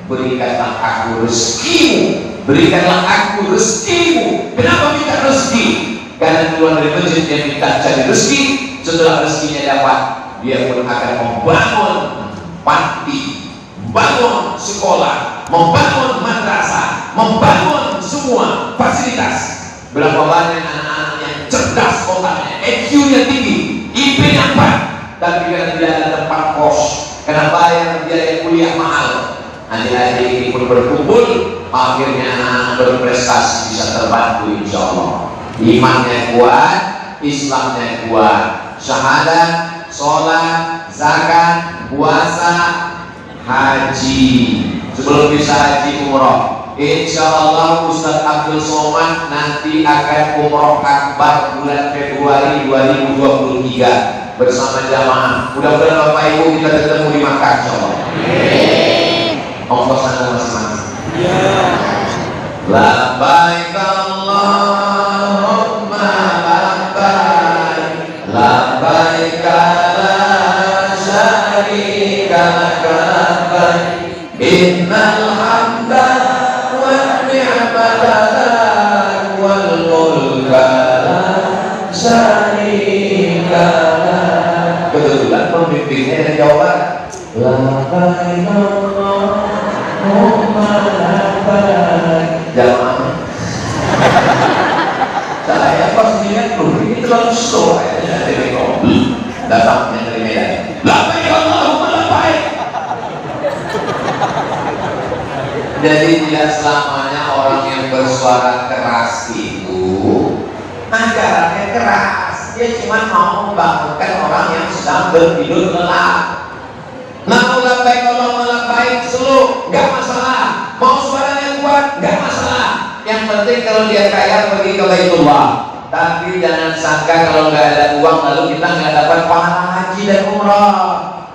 berikanlah aku rezekimu, berikanlah aku rezekimu. Kenapa minta rezeki? Karena keluar dari masjid dia minta cari rezeki. Setelah rezekinya dapat, dia pun akan membangun panti, membangun sekolah, membangun madrasah, membangun semua fasilitas. Berapa banyak anak-anak yang cerdas otaknya, IQ-nya tinggi, IP-nya 4, tapi karena tidak ada tempat kos, karena bayar biaya kuliah mahal, adik-adik ini pun berkumpul, akhirnya anak-anak berprestasi, bisa terbantu insya Allah. Imannya kuat, Islamnya kuat, syahadat, sholat, zakat, puasa, haji. Sebelum bisa haji umroh, insya Allah Ustadz Abdul Somad nanti akan umroh akbar bulan Februari 2023 bersama jamaah. Mudah-mudahan Bapak Ibu kita ketemu di Makkah insya Allah. Ongkos sana masing-masing. Labbaik Allahumma labbaik, labbaik la syarika laka labbaik, innal hamda wan ni'mata lak wal mulka la syarika lak. Kebetulan pemimpinnya dari Jawa Barat. Labbaik Allahumma labbaik. Jamaah. Saya pas lihat ini terlalu slow kayaknya dari Kopi. Datangnya dari Medan. Labbaik Allahumma labbaik. Jadi tidak selamanya orang yang bersuara keras itu ajarannya keras. Dia cuma mau membangunkan orang yang sedang bertidur lelap. Mau labbaik Allahumma labbaik slow, nggak masalah. Mau suaranya kuat, nggak masalah. Yang penting kalau dia kaya pergi ke Baitullah. Tapi jangan sangka kalau nggak ada uang lalu kita nggak dapat pahala haji dan umrah.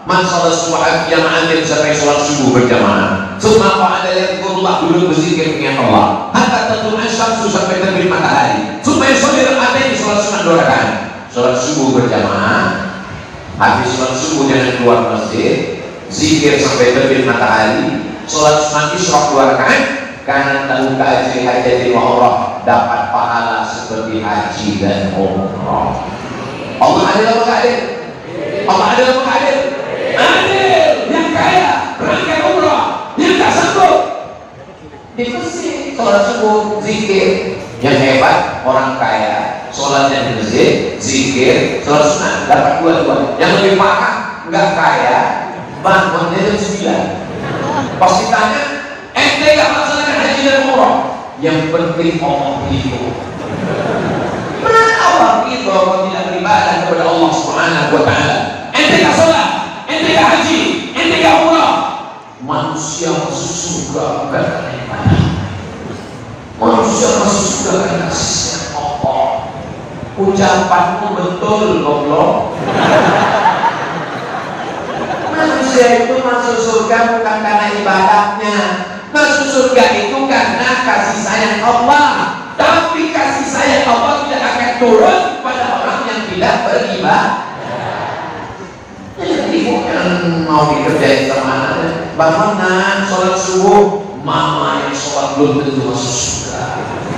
Man sholat subuh yang ambil sampai sholat subuh berjamaah. Semua apa ada yang Allah dulu berzikir dengan Allah. Hatta tatlu'a syamsu sampai terbit matahari. Supaya sholat ada di sholat sunat 2 rakaat. Sholat subuh berjamaah. Habis sholat subuh jangan keluar masjid. Zikir sampai terbit matahari. Sholat sunat isyraq 2 rakaat. Karena tahu ajri haji wa umrah, dapat pahala seperti haji dan umrah. Allah adil apa nggak adil? Allah adil apa nggak adil? Adil. Yang kaya berangkat umrah, yang tak sanggup di masjid sholat subuh zikir. Yang hebat orang kaya sholatnya di masjid zikir sholat sunat dapat 2. Yang lebih parah nggak kaya bangunnya jam 9. Pas ditanya ente nggak melaksanakan haji dan umrah, yang penting omong itu. Mana Allah itu kalau tidak beribadah kepada Allah Subhanahu wa Ta'ala. Ente nggak sholat, ente nggak haji, ente nggak umrah, manusia masuk surga bukan karena ibadah. Manusia masuk surga karena kasihnya Allah. Ucapanmu betul goblok. Manusia itu masuk surga bukan karena ibadahnya. Masuk surga itu karena kasih sayang Allah. Tapi kasih sayang Allah tidak akan turun pada orang yang tidak beribadah. Jadi bukan mau dikerjain sama anaknya. Bangunan sholat subuh, mama yang sholat belum tentu masuk surga.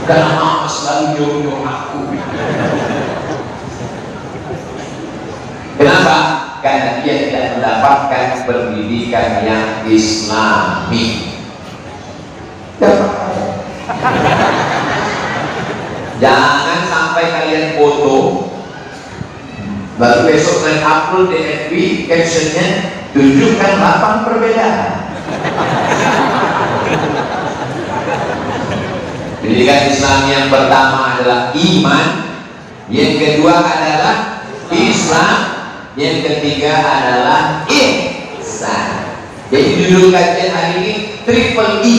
Karena mama selalu nyuruh aku. Kenapa? Karena dia tidak mendapatkan pendidikan yang Islami. Jangan sampai kalian foto baru besok naik upload di FB, captionnya tunjukkan 8 perbedaan. Pendidikan Islam yang pertama adalah iman, yang kedua adalah Islam, yang ketiga adalah ihsan, Jadi judul kajian hari ini triple I.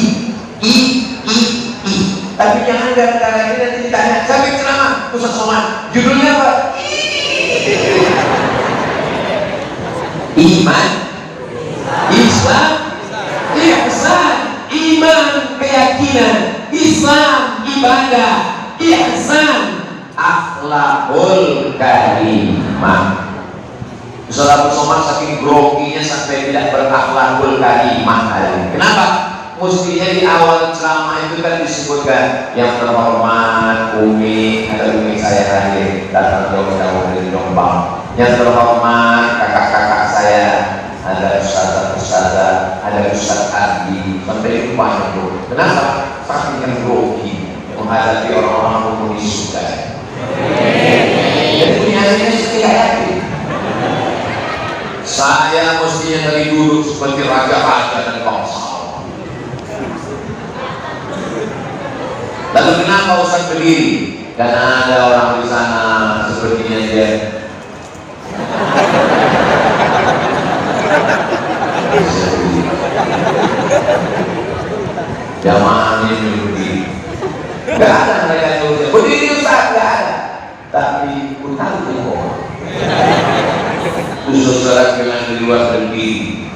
Tapi jangan gara-gara ini nanti ditanya, sampai ceramah Ustaz Somad, judulnya apa? Iman, Islam, ihsan. Iman keyakinan, Islam ibadah, ihsan akhlakul karimah. Ustaz Abu Somad saking groginya sampai tidak berakhlakul karimah hari ini. Kenapa? Mestinya di awal ceramah itu kan disebutkan yang terhormat Umi atau Umi saya tadi datang jauh-jauh dari Jombang. Yang terhormat kakak-kakak saya, ada ustazah, ada Ustaz Ardi, sampai itu banyak tuh. Kenapa? Saking yang grogi menghadapi orang-orang komunis juga. Jadi punyanya tidak yakin. Saya mestinya dari duduk seperti raja-raja dan bangsa. Lalu kenapa Ustaz berdiri? Karena ada orang di sana sepertinya dia jamaahnya berdiri. Gak ada mereka yang berdiri Ustaz, gak ada. Tapi utang itu khusus saudara bilang di luar berdiri,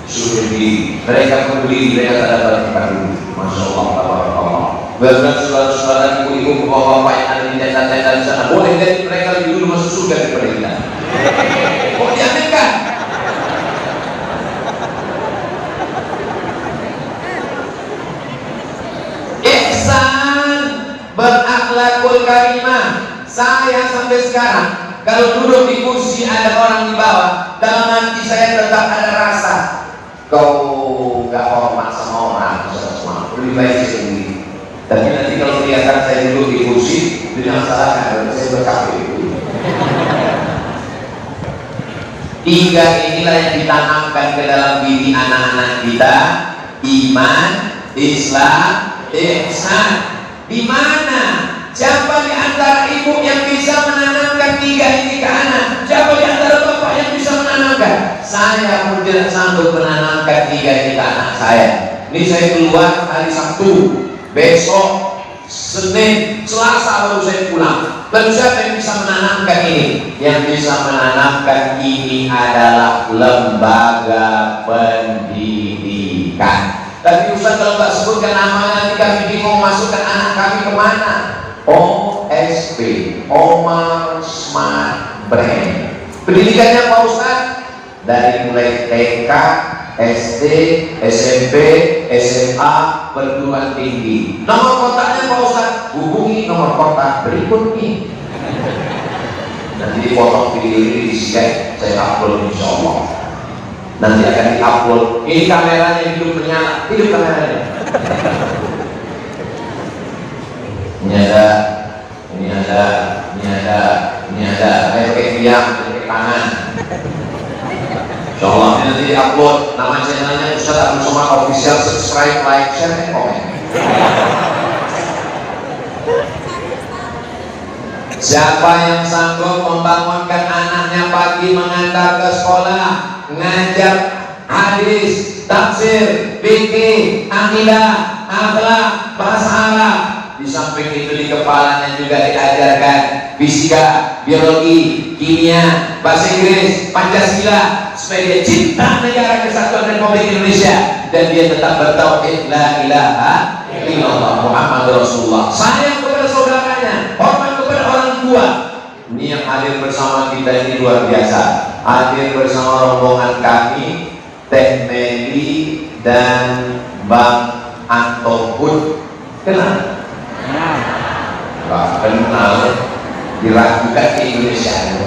suruh berdiri. Mereka berdiri, mereka tak dapat tempat dulu. Masya Allah, Allah. Benar saudara-saudara, ibu-ibu, bapak-bapak yang ada di tenda-tenda di sana, boleh jadi mereka lebih dulu masuk surga daripada kita. Kok diaminkan? Ihsan berakhlakul karimah. Saya sampai sekarang kalau duduk di kursi ada orang di bawah, dalam hati saya tetap ada rasa kau gak hormat sama orang, lebih baik sendiri. Tapi nanti kalau kelihatan saya duduk di kursi, itu jangan salahkan, saya berkafir. Tiga inilah yang ditanamkan ke dalam diri anak-anak kita: iman, Islam, ihsan. Di mana? Siapa di antara ibu yang bisa menanamkan tiga ini ke anak? Siapa di antara bapak yang bisa menanamkan? Saya pun tidak sanggup menanamkan tiga ini ke anak saya. Ini saya keluar hari Sabtu, besok Senin, Selasa baru saya pulang. Lalu siapa yang bisa menanamkan ini? Yang bisa menanamkan ini adalah lembaga pendidikan. Tapi Ustaz kalau nggak sebutkan nama, nanti kami bingung masukkan anak kami kemana? OSB, Omar Smart Brain. Pendidikannya Pak Ustaz dari mulai TK, SD, SMP, SMA, perguruan tinggi. Nomor kontaknya Pak Ustaz, hubungi nomor kontak berikut ini. Nanti dipotong video ini di-share, saya upload insya Allah. Nanti akan di-upload. Ini kameranya hidup menyala, hidup kameranya. Ini ada, ini ada, ini ada, ini ada. Ayo pakai diam, pakai tangan. Insyaallah nanti di-upload. Nama channelnya Ustaz Abu Somad Official. Subscribe, like, share, dan komen. Siapa yang sanggup membangunkan anaknya pagi mengantar ke sekolah, ngajar hadis, tafsir, fikih, akidah, akhlak, bahasa Arab. Di samping itu di kepalanya juga diajarkan fisika, biologi, kimia, bahasa Inggris, Pancasila, supaya dia cinta negara kesatuan Republik Indonesia dan dia tetap bertauhid la ilaha illallah Muhammad Rasulullah. Sayang kepada saudaranya, hormat kepada orang tua. Ini yang hadir bersama kita ini luar biasa. Hadir bersama rombongan kami, Teh Meli dan Bang Antopun. Kenal? Wah, kenal, diragukan ke Indonesia.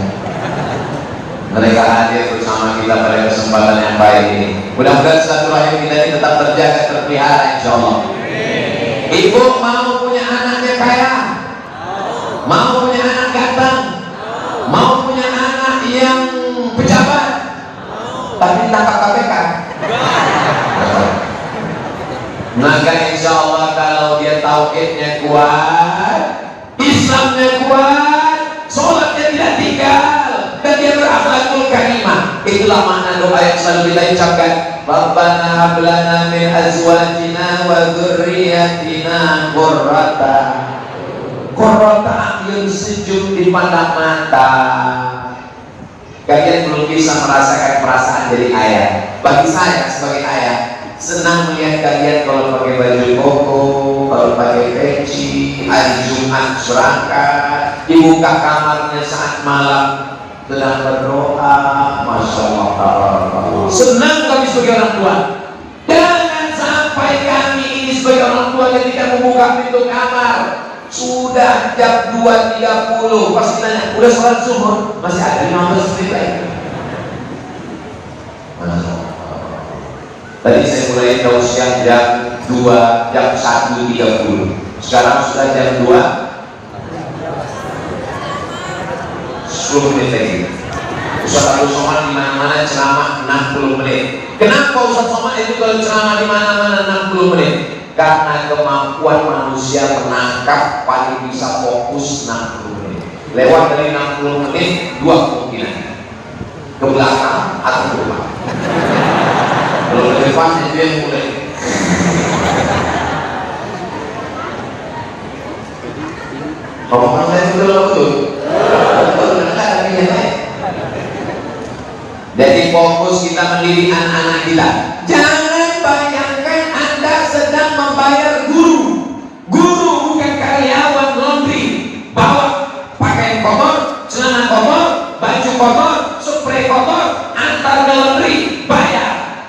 Mereka hadir bersama kita pada kesempatan yang baik ini. Mudah-mudahan silaturahim kita ini tetap terjaga, terpelihara insya Allah. Ibu mau punya anaknya kaya, mau punya anak ganteng, mau punya anak yang pejabat, tapi tangkap KPK. Maka insya Allah kalau dia tauhidnya kuat, Islamnya kuat, sholatnya tidak tinggal, dan dia berakhlakul karimah, Itulah makna doa yang selalu kita ucapkan. Rabbana hab lana min azwajina wa dzurriyyatina qurrata a'yun, sejuk dipandang mata. Kalian belum bisa merasakan perasaan jadi ayah. Bagi saya sebagai ayah, senang melihat kalian kalau pakai baju koko, kalau pakai peci, hari Jumat berangkat, dibuka kamarnya saat malam sedang berdoa. Masya Allah. Senang kami sebagai orang tua. Jangan sampai kami ini sebagai orang tua ketika membuka pintu kamar sudah jam 2.30, pas ditanya udah sholat zuhur, masih ada 15 menit lagi. Tadi saya mulai tausiah jam 1.30, sekarang sudah jam 2, 10 menit lagi. Ustaz Abdul Somad di mana-mana ceramah 60 menit. Kenapa Ustaz Somad itu kalau ceramah di mana-mana 60 menit? Karena kemampuan manusia menangkap paling bisa fokus 60 menit. Lewat dari 60 menit, dua kemungkinan: ke belakang atau ke depan. Kalau ke depan itu yang mulai. Ngomong saya betul. Jadi fokus kita mendidik anak-anak kita. Jangan bayangkan Anda sedang membayar guru. Guru bukan karyawan laundry. Bawa pakaian kotor, celana kotor, baju kotor, spray kotor, antar ke laundry, bayar.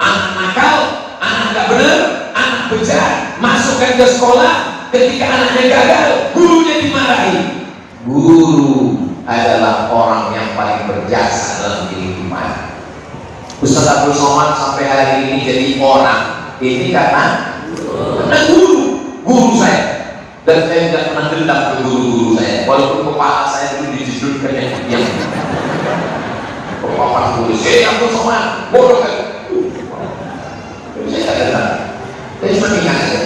Anak nakal, anak gak bener, anak bejat, masukkan ke sekolah. Ketika anaknya gagal, gurunya dimarahi. Guru adalah orang yang paling berjasa dalam kehidupan. Ustaz Abdul Somad sampai hari ini jadi orang ini karena guru saya, dan saya tidak pernah dendam ke guru saya, walaupun kepala saya dulu dijudulkan yang diam. Bapak guru saya Abdul Somad bodoh kan? Saya tidak dendam, saya cuma ingat saja.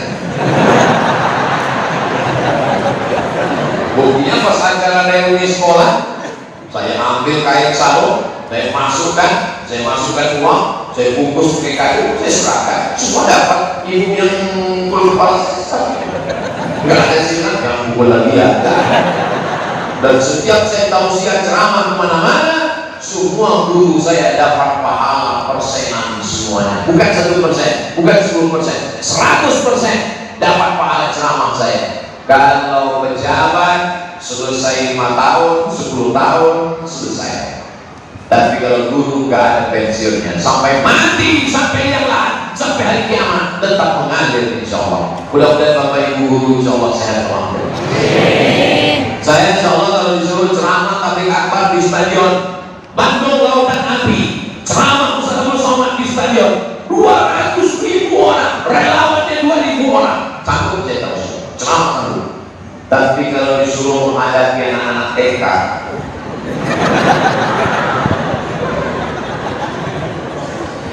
Buktinya pas acara reuni sekolah, saya ambil kain sarung, saya masukkan uang, saya bungkus pakai kayu, saya serahkan, semua dapat. Ibu yang berkepala nggak ada sinar, yang pukul lagi ada. Dan setiap saya tausiah ceramah kemana-mana, semua guru saya dapat pahala persenan semuanya. Bukan 1%, bukan 10%, 100% dapat pahala ceramah saya. Kalau pejabat selesai 5 tahun, 10 tahun selesai. Tapi kalau guru gak ada pensiunnya, sampai mati, sampai yang lain, sampai hari kiamat tetap mengajar, insya Allah. Mudah-mudahan Bapak Ibu guru insya Allah sehat walafiat. Saya insya Allah kalau disuruh ceramah tabligh akbar di stadion Bandung Lautan Api, ceramah Ustaz Abdul Somad di stadion 200.000 orang, relawannya 2.000 orang, sanggup saya tahu ceramah dulu. Tapi kalau disuruh menghadapi anak-anak TK,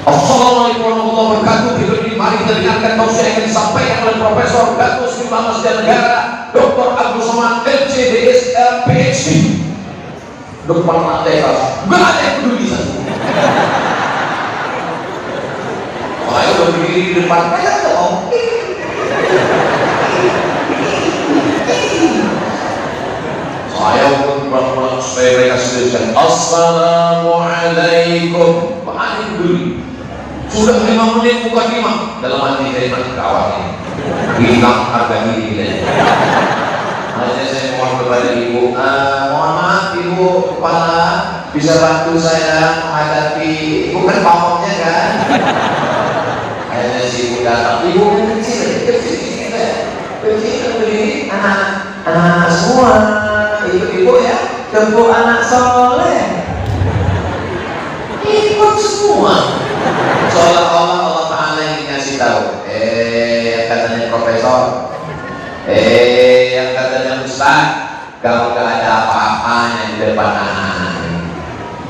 Assalamualaikum warahmatullahi wabarakatuh. Mari kita dengarkan tausiah yang disampaikan oleh Profesor Datuk Sri Masjid Negara Dr. Abdul Somad LCDS PhD. Depan anak TK, gak ada yang peduli saya. Saya berdiri di depan saya dong. Saya pun pulang supaya mereka selesai. Assalamualaikum. Paling dulu. Sudah 5 menit bukan 5. Dalam hati saya masih kawat ini. Hilang harga diri kita. Hanya saya mohon kepada ibu, mohon maaf ibu kepala, bisa bantu saya menghadapi, ibu kan pamongnya kan? Akhirnya si ibu datang, ibu kecil berdiri, anak semua, ibu-ibu ya, gembok anak soleh, ikut semua. Seolah-olah Allah Ta'ala yang ngasih tahu, yang katanya profesor, yang katanya ustaz, kalau gak ada apa-apanya di depan anak-anak.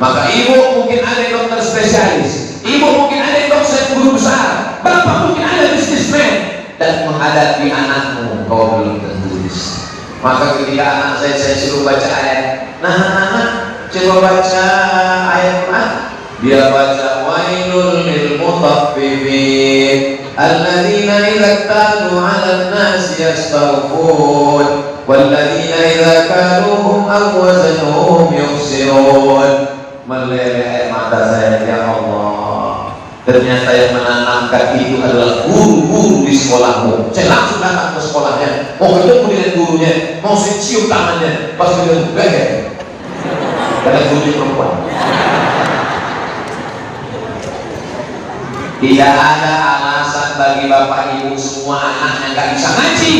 Maka ibu mungkin ada dokter spesialis, ibu mungkin ada dokter guru besar, bapak mungkin ada bisnismen, dan menghadapi anakmu kau belum tentu bisa. Maka ketika anak saya suruh baca ayat, nah anak coba baca ayat Quran, Dia baca wailul lil mutaffifin alladzina idza kanu 'alan nasi yastawfun walladzina idza kaluhum aw wazanuhum yukhsirun. Meleleh air mata saya, ya Allah, ternyata yang menanamkan itu adalah guru-guru di sekolahmu. Saya langsung datang ke sekolahnya, mau ketemu dengan gurunya, mau saya cium tangannya, pas dia juga ya karena gurunya perempuan. Tidak ada alasan bagi bapak ibu semua anaknya nggak bisa ngaji.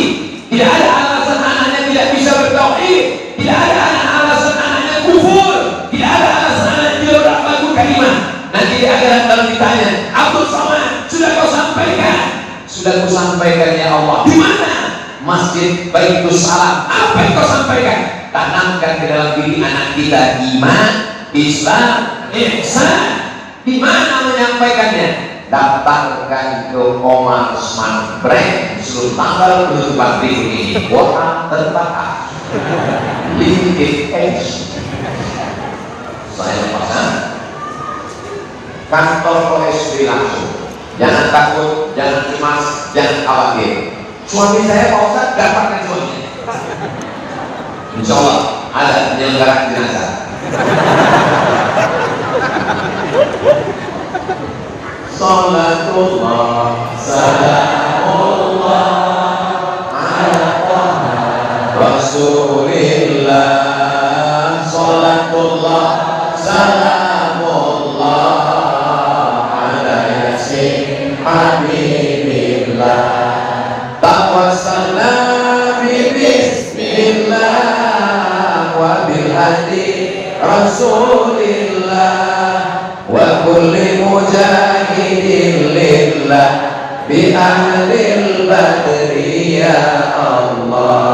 Tidak ada alasan anaknya tidak bisa bertauhid. Tidak ada alasan anaknya kufur. Tidak ada alasan anaknya tidak berlaku kalimah. Nanti di akhirat kalau ditanya, Abdul Somad, sudah kau sampaikan? Sudah kau sampaikan ya Allah. Di mana? Masjid Baitus Salam. Apa yang kau sampaikan? Tanamkan ke dalam diri anak kita iman, Islam, ihsan. Di mana menyampaikannya? Daftarkan ke Omar Smart Brand seluruh tanggal penutupan berikut ini. Kuota terbatas, limited edge. Saya pesan kantor OSB langsung. Jangan takut, jangan cemas, jangan khawatir. Suami saya Pak Ustadz dapatkan suaminya. Insya Allah ada penyelenggaraan jenazah. Salatullah salamullah ala Rasulillah. Salatullah salamullah ala yasin habibillah. Tawassalna bi bismillah wa bil hadi Rasulillah wa kulli mujahidin lillah bi ahlil badri ya Allah.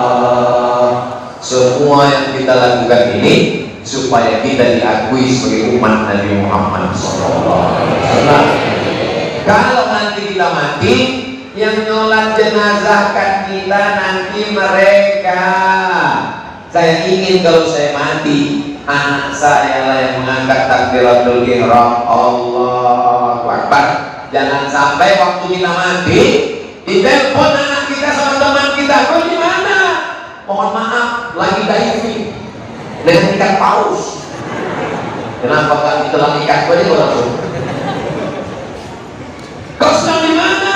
Semua yang kita lakukan ini supaya kita diakui sebagai umat Nabi Muhammad SAW. Kalau nanti kita mati, yang nyolat jenazahkan kita nanti mereka. Saya ingin kalau saya mati, anak saya lah yang mengangkat takbiratul ihram, Allahu Akbar. Jangan sampai waktu kita mati ditelepon anak kita sama teman kita, kau di mana? Mohon maaf, lagi diving dengan ikan paus. Kenapa kan kita lagi ikan paus langsung? Kau sedang di mana?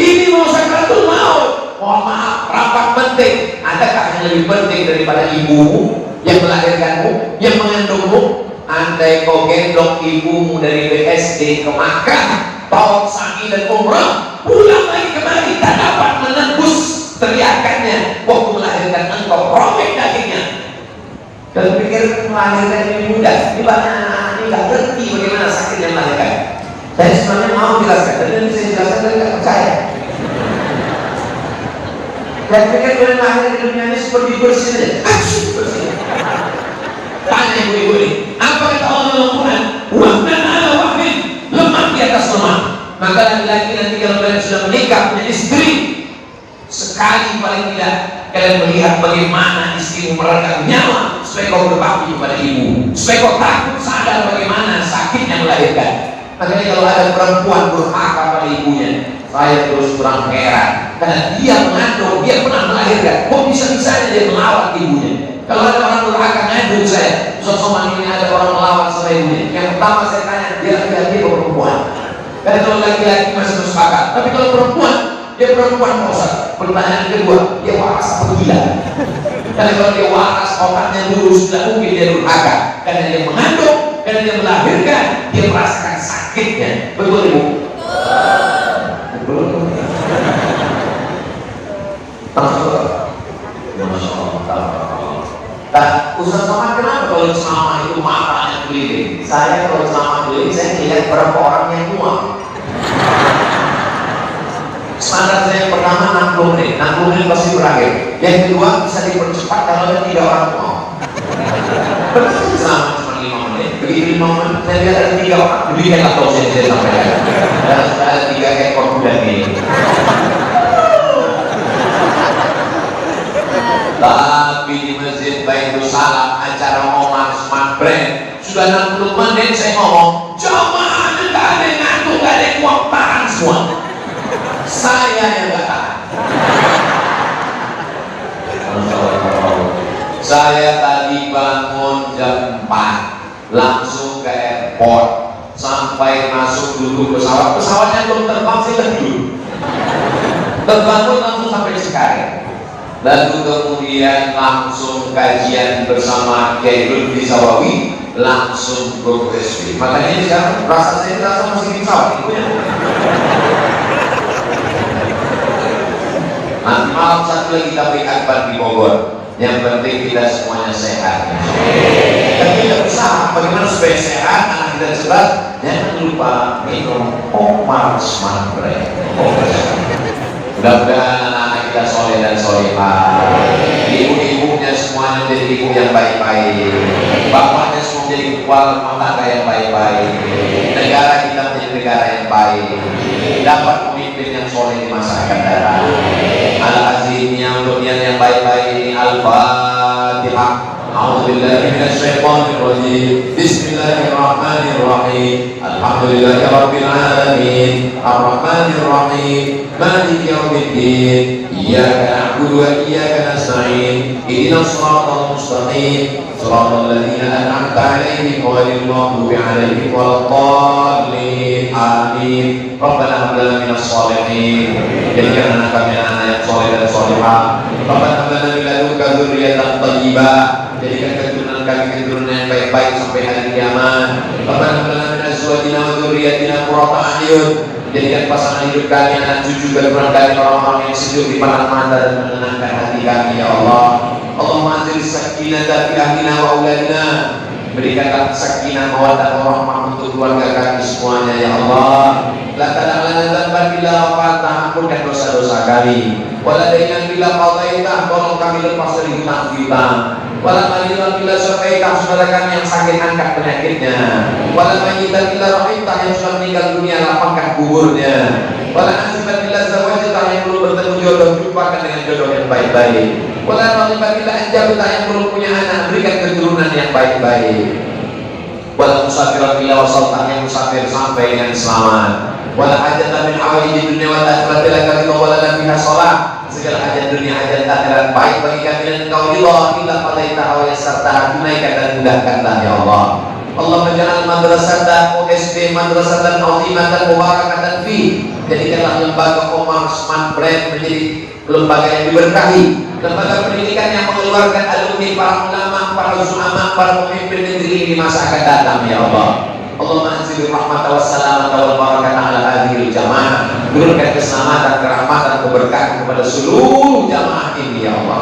Ini mau sakratul maut. Mohon maaf, rapat penting. Adakah yang lebih penting daripada ibumu yang melahirkanmu, yang mengandungmu? Andai kau gendong ibumu dari BSD ke Makkah, bawa sa'i dan umrah, pulang lagi kemari, tak dapat menembus teriakannya waktu melahirkan engkau, robek dagingnya. Dan pikir melahirkan ini mudah. Ini banyak anak ini gak ngerti bagaimana sakitnya melahirkan. Saya sebenarnya mau jelaskan, tapi nanti saya jelaskan, tapi gak percaya. Dan pikir boleh lahir di dunia ini seperti bersih saja. Bersih. Tanya ibu-ibu ini, apa kata Allah dalam Quran? Wahdan ala wahmin, lemah di atas lemah. Maka laki-laki nanti kalau kalian sudah menikah punya istri, sekali paling tidak kalian melihat bagaimana istrimu meredam nyawa supaya kau berbakti kepada ibu, supaya kau takut sadar bagaimana sakitnya melahirkan. Makanya kalau ada perempuan durhaka pada ibunya, saya terus kurang heran, karena dia mengandung, dia pernah melahirkan, kok bisa-bisanya dia melawan ibunya. Kalau ada orang durhaka ngandung saya, sosoman ini ada orang melawan sama ibunya, yang pertama saya tanya, dia laki-laki atau perempuan? Karena kalau laki-laki masih bersepakat, tapi kalau perempuan, dia perempuan Ustaz. Pertanyaan kedua, dia waras apa gila? Karena kalau dia waras, otaknya lurus, tidak mungkin dia durhaka. Karena dia mengandung, karena dia melahirkan, dia merasakan sakitnya. Betul ibu? Betul. Masya Allah. Nah, Ustaz Somad kenapa kalau ceramah itu matanya keliling? Saya kalau ceramah keliling, saya melihat berapa orang yang muak. Standar saya yang pertama 60 menit, 60 menit pasti berakhir. Yang kedua bisa dipercepat kalau ada 3 orang mau. Benar selama cuma 5 menit. Begitu 5 menit, saya lihat ada 3 orang. Demikian atau saya sampaikan. Dan sudah ada 3 ekor kuda ini. Tapi di Masjid Baitus Salam acara Omar Smart Brand sudah 60 menit saya ngomong, jamaah nggak ada yang ngantuk, nggak ada yang kuat, tahan semua. Saya yang nggak tahan. Saya tadi bangun jam 4, langsung ke airport, sampai masuk duduk pesawat, pesawatnya belum terbang, saya duduk. Terbangun langsung sampai Cikarang. Lalu kemudian langsung kajian bersama Kiai Lutfi Sawawi, langsung ke USB. Makanya sekarang rasa saya terasa masih di pesawat. Nanti malam satu lagi tapi akbar di Bogor. Yang penting kita semuanya sehat. Tapi kita berusaha bagaimana supaya sehat, anak kita cerdas. Jangan lupa minum Omar Smart Bread. Mudah-mudahan anak kita soleh dan solehah. Ibu-ibunya semuanya menjadi ibu yang baik-baik. Bapaknya semua menjadi kepala rumah tangga yang baik-baik. Negara kita menjadi negara yang baik. Dapat pemimpin yang soleh di masa akan datang. Al-azimnya untuk yang baik-baik ini. Al-Fatihah. A'udzubillahi minasyaitonir rajim. Bismillahirrahmanirrahim. Alhamdulillahi rabbil alamin. Arrahmanir rahim. Maliki yaumiddin. Iyyaka na'budu wa iyyaka nasta'in. Ihdinas shiratal mustaqim. Shiratal ladzina an'amta 'alaihim ghairil maghdubi 'alaihim waladdallin. Amin. Rabbana hab lana minas shalihin. Jadikan anak kami anak yang saleh dan salihah. Rabbana hab lana min ladunka dzurriyyatan thayyibah. Jadikan keturunan kami keturunan yang baik-baik sampai hari kiamat. Rabbana hab lana min azwajina wa dzurriyyatina qurrata a'yun. Jadikan pasangan hidup kami, anak cucu keturunan kami orang-orang yang sejuk di pandang mata dan menenangkan hati kami ya Allah. Allahumma anzil sakinata fi ahlina wa auladina. Berikanlah sakinah mawaddah warahmah untuk keluarga kami semuanya ya Allah. La tad'alana dzamban illa ghafarta, ampunkan dosa-dosa kami. Wa la daynan illa qadaita, tolong kami lepas dari hutang kita. Wa la maridan illa syafaita, saudara kami yang sakit angkat penyakitnya. Wa la mayyitan illa rahimta, yang sudah meninggal dunia lapangkan kuburnya. Wa la asiban illa zawajta, yang belum bertemu jodoh jumpakan dengan jodoh yang baik-baik. Wa la raqiban illa anjabta, yang belum punya anak berikan keturunan yang baik-baik. Wala musafiran illa wasalta, yang musafir sampai dengan selamat. Wala hajatan min hawaiji dunia wal akhirati laka ridha wala fiha shalah. Segala hajat dunia hajat akhirat baik bagi kami dan engkau ridha illa qadaita wa yassarta, tunaikan dan mudahkanlah ya Allah. Allahumma ja'al madrasatan OSD madrasatan azimatan mubarakatan fi. Jadikanlah lembaga Omar Smart Bread menjadi lembaga yang diberkahi, lembaga pendidikan yang mengeluarkan alumni, para ulama, para zu'ama, para pemimpin negeri ini di masa akan datang ya Allah. Allahumma anzil rahmata wassalamata wal barakata ala hadhil jamaah. Turunkan keselamatan, kerahmatan, keberkahan kepada seluruh jamaah ini ya Allah.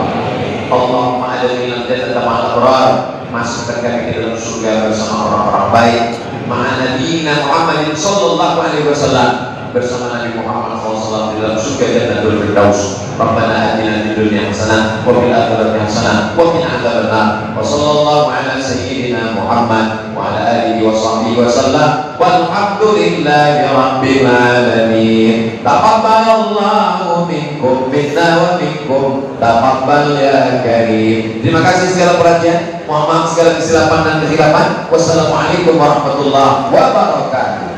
Allahumma adkhilna jannata ma'al abrar. Masukkan kami ke dalam surga bersama orang-orang baik. Ma'a nabiyina Muhammadin sallallahu alaihi wasallam, bersama Nabi Muhammad SAW di dalam surga Jannatul Firdaus. Rabbana atina fid dunya hasanah wa fil akhirati hasanah wa qina adzabannar. Wa sallallahu ala sayyidina Muhammad wa ala alihi wa sahbihi wa sallam. Walhamdulillahi rabbil alamin. Taqabbalallahu minkum minna wa minkum. Taqabbal ya karim. Terima kasih segala perhatian. Mohon maaf segala kesilapan dan kehilapan. Wassalamualaikum warahmatullahi wabarakatuh.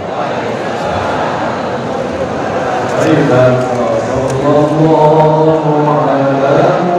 صلى الله عليه